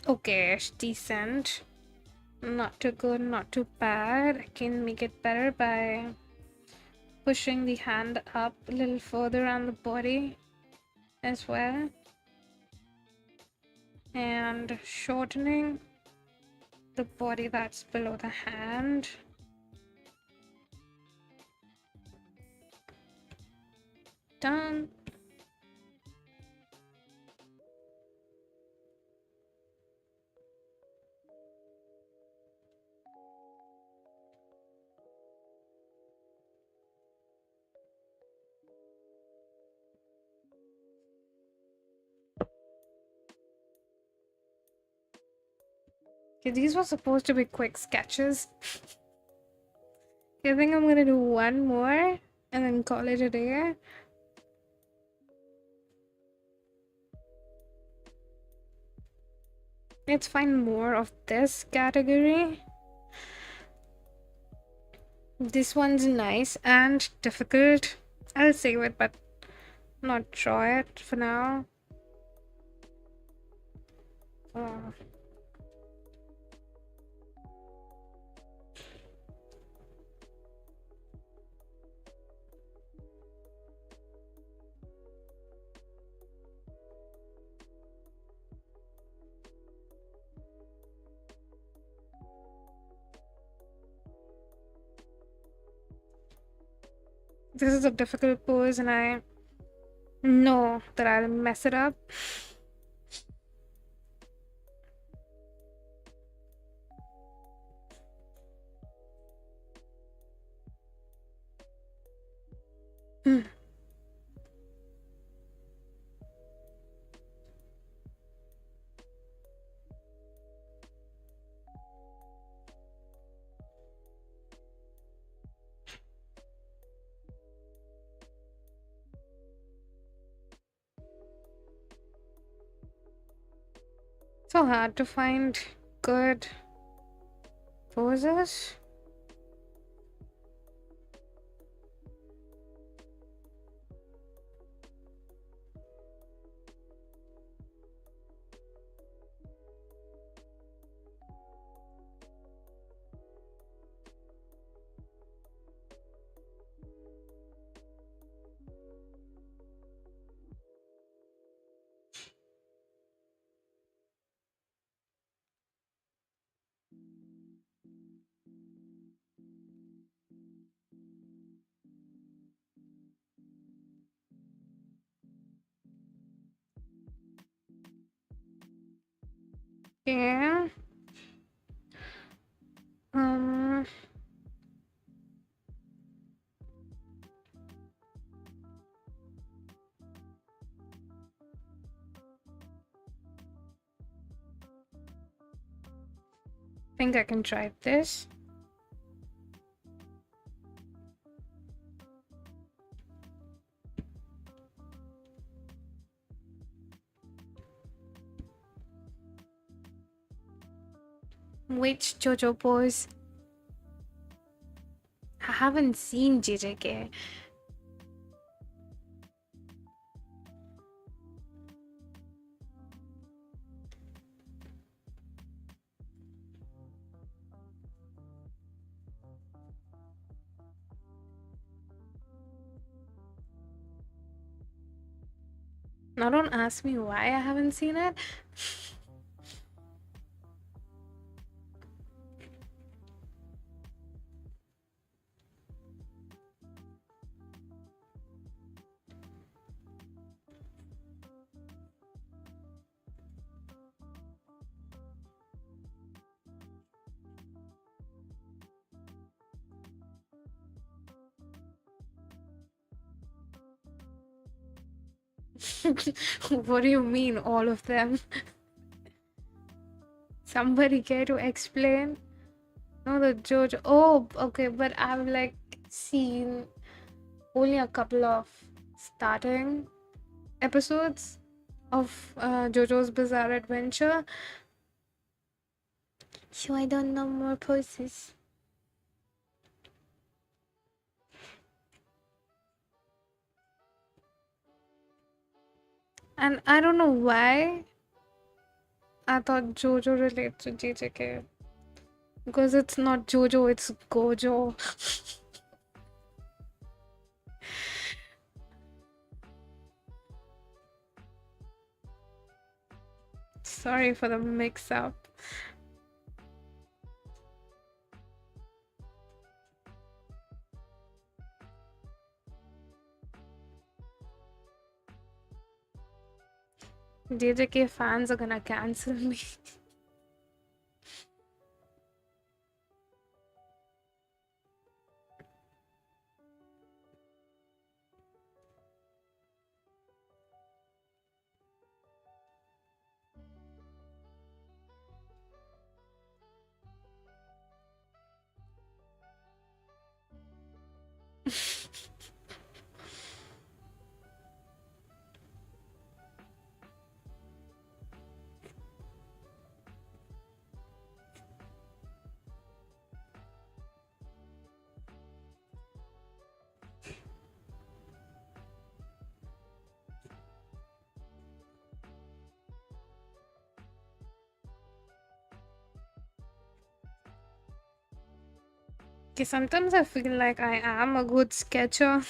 okay, decent. Not too good, not too bad. I can make it better by pushing the hand up a little further on the body as well. And shortening the body that's below the hand. Done. Okay, these were supposed to be quick sketches. I think I'm gonna do one more and then call it a day. Let's find more of this category. This one's nice and difficult. I'll save it, but not draw it for now. Oh. This is a difficult pose, and I know that I'll mess it up. so hard to find good poses. Yeah. Um. Think I can try this. Which JoJo pose? I haven't seen JJK. Now don't ask me why I haven't seen it. What do you mean, all of them? Somebody care to explain? No, the JoJo. Oh, okay, but I've like seen only a couple of starting episodes of JoJo's Bizarre Adventure, so I don't know more poses. And I don't know why I thought JoJo relates to JJK. Because it's not JoJo, it's Gojo. Sorry for the mix up. JJK fans are gonna cancel me. Okay, sometimes I feel like I am a good sketcher.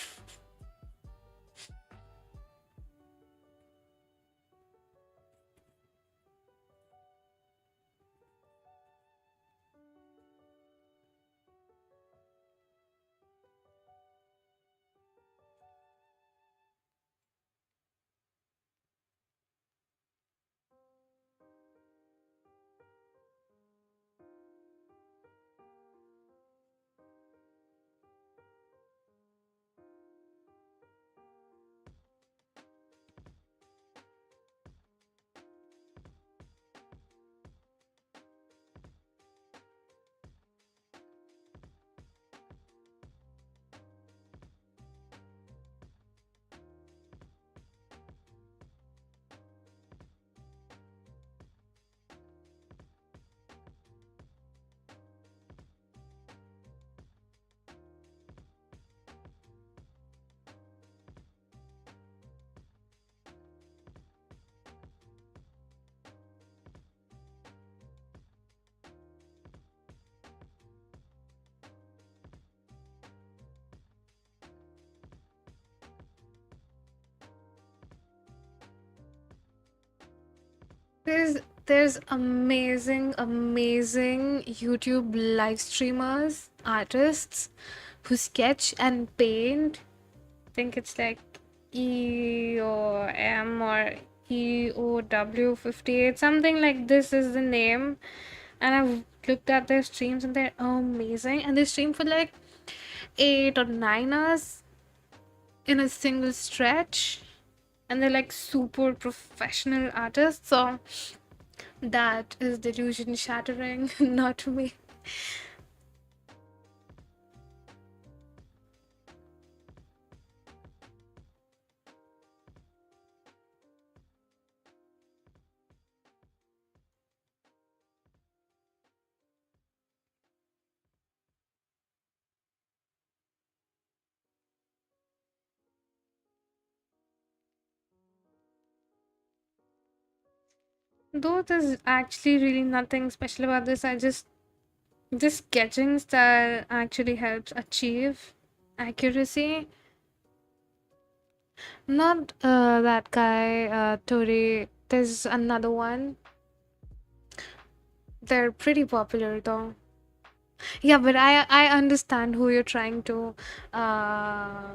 There's amazing YouTube live streamers, artists who sketch and paint. I think it's like EOM or EOW58, something like this is the name. And I've looked at their streams and they're amazing. And they stream for like 8 or 9 hours in a single stretch. And they're like super professional artists. So that is delusion shattering, not me. Though there's actually really nothing special about this, I just this sketching style actually helps achieve accuracy. Not that guy, Tori. There's another one. They're pretty popular though. Yeah, but I understand who you're trying to uh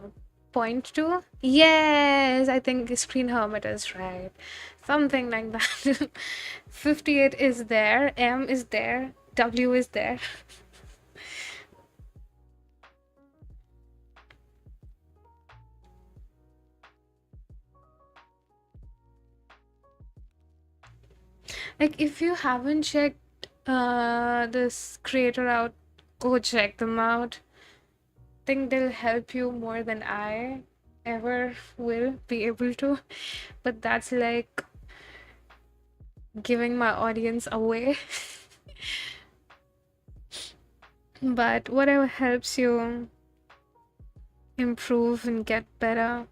point to. Yes, I think Screen Hermit is right. Something like that. 58 is there, M is there, W is there. Like if you haven't checked this creator out, go check them out. Think they'll help you more than I ever will be able to. But that's like giving my audience away. But whatever helps you improve and get better.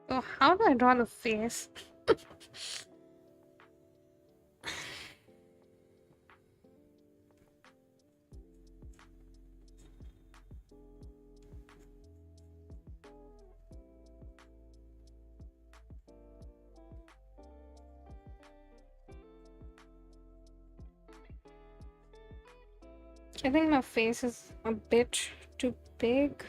So how do I draw the face? I think my face is a bit too big.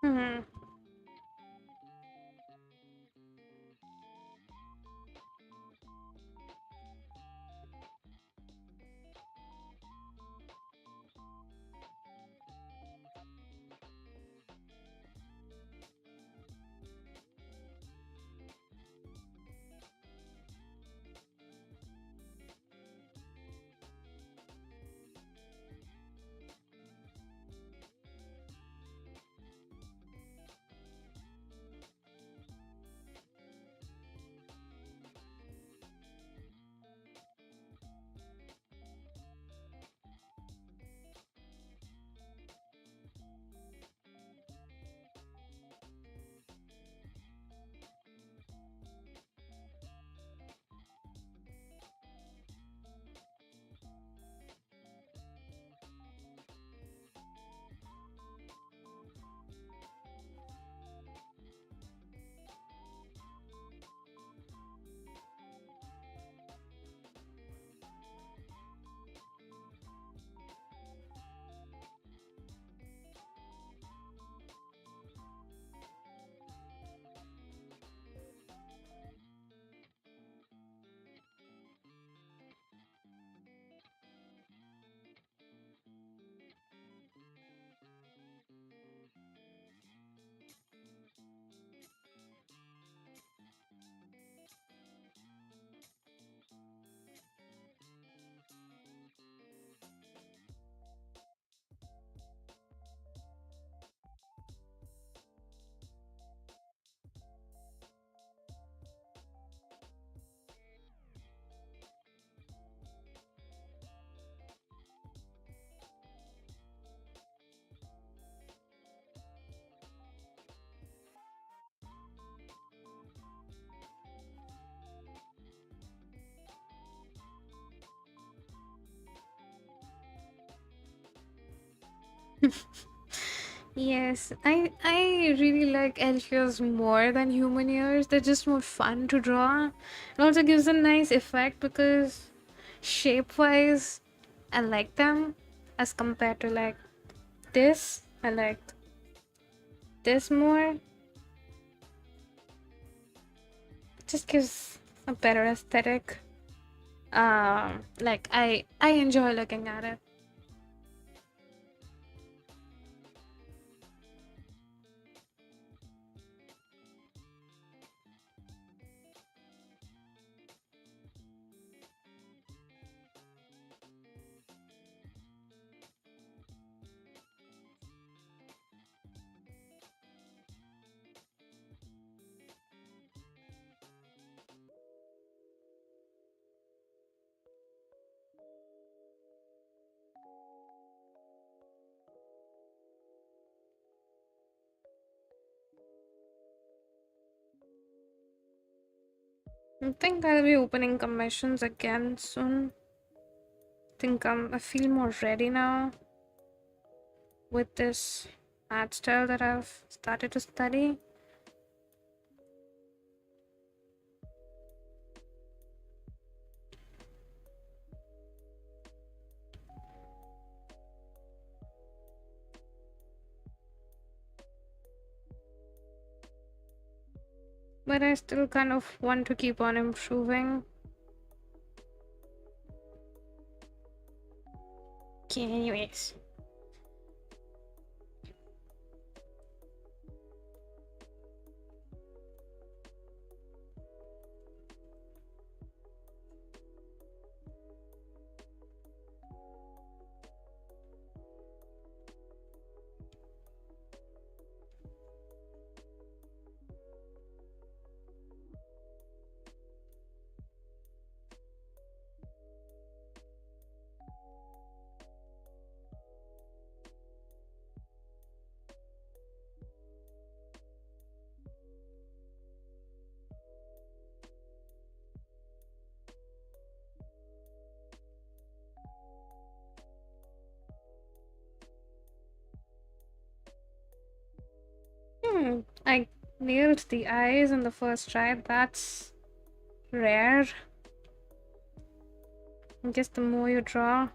Hmm. Yes, I really like elf ears more than human ears. They're just more fun to draw. It also gives a nice effect because shape wise I like them as compared to like this. I like this more. It just gives a better aesthetic. Like I enjoy looking at it. I think I'll be opening commissions again soon. Think I feel more ready now with this art style that I've started to study. But I still kind of want to keep on improving. Okay, anyways. I nailed the eyes in the first try. That's rare. Just the more you draw.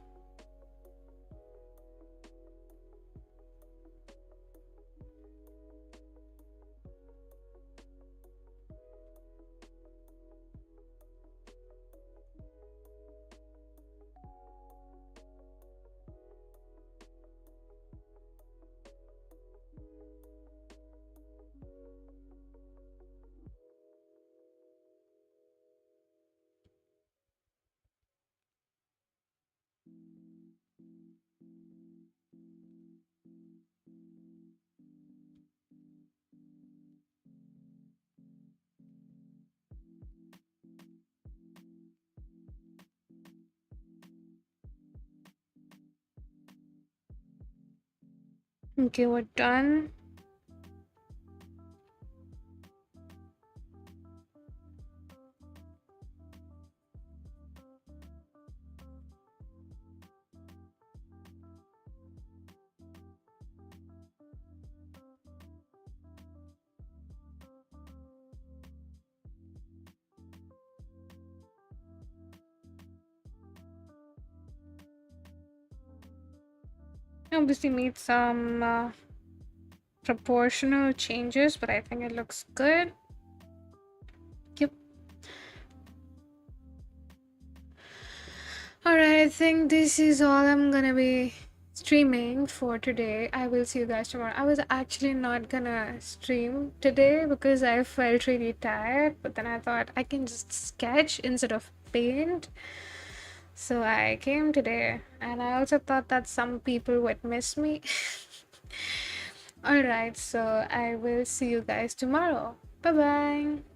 Okay, we're done. Obviously made some proportional changes, but I think it looks good. Yep. Alright, I think this is all I'm gonna be streaming for today. I will see you guys tomorrow. I was actually not gonna stream today because I felt really tired, but then I thought I can just sketch instead of paint. So I came today, and I also thought that some people would miss me. Alright, so I will see you guys tomorrow. Bye bye.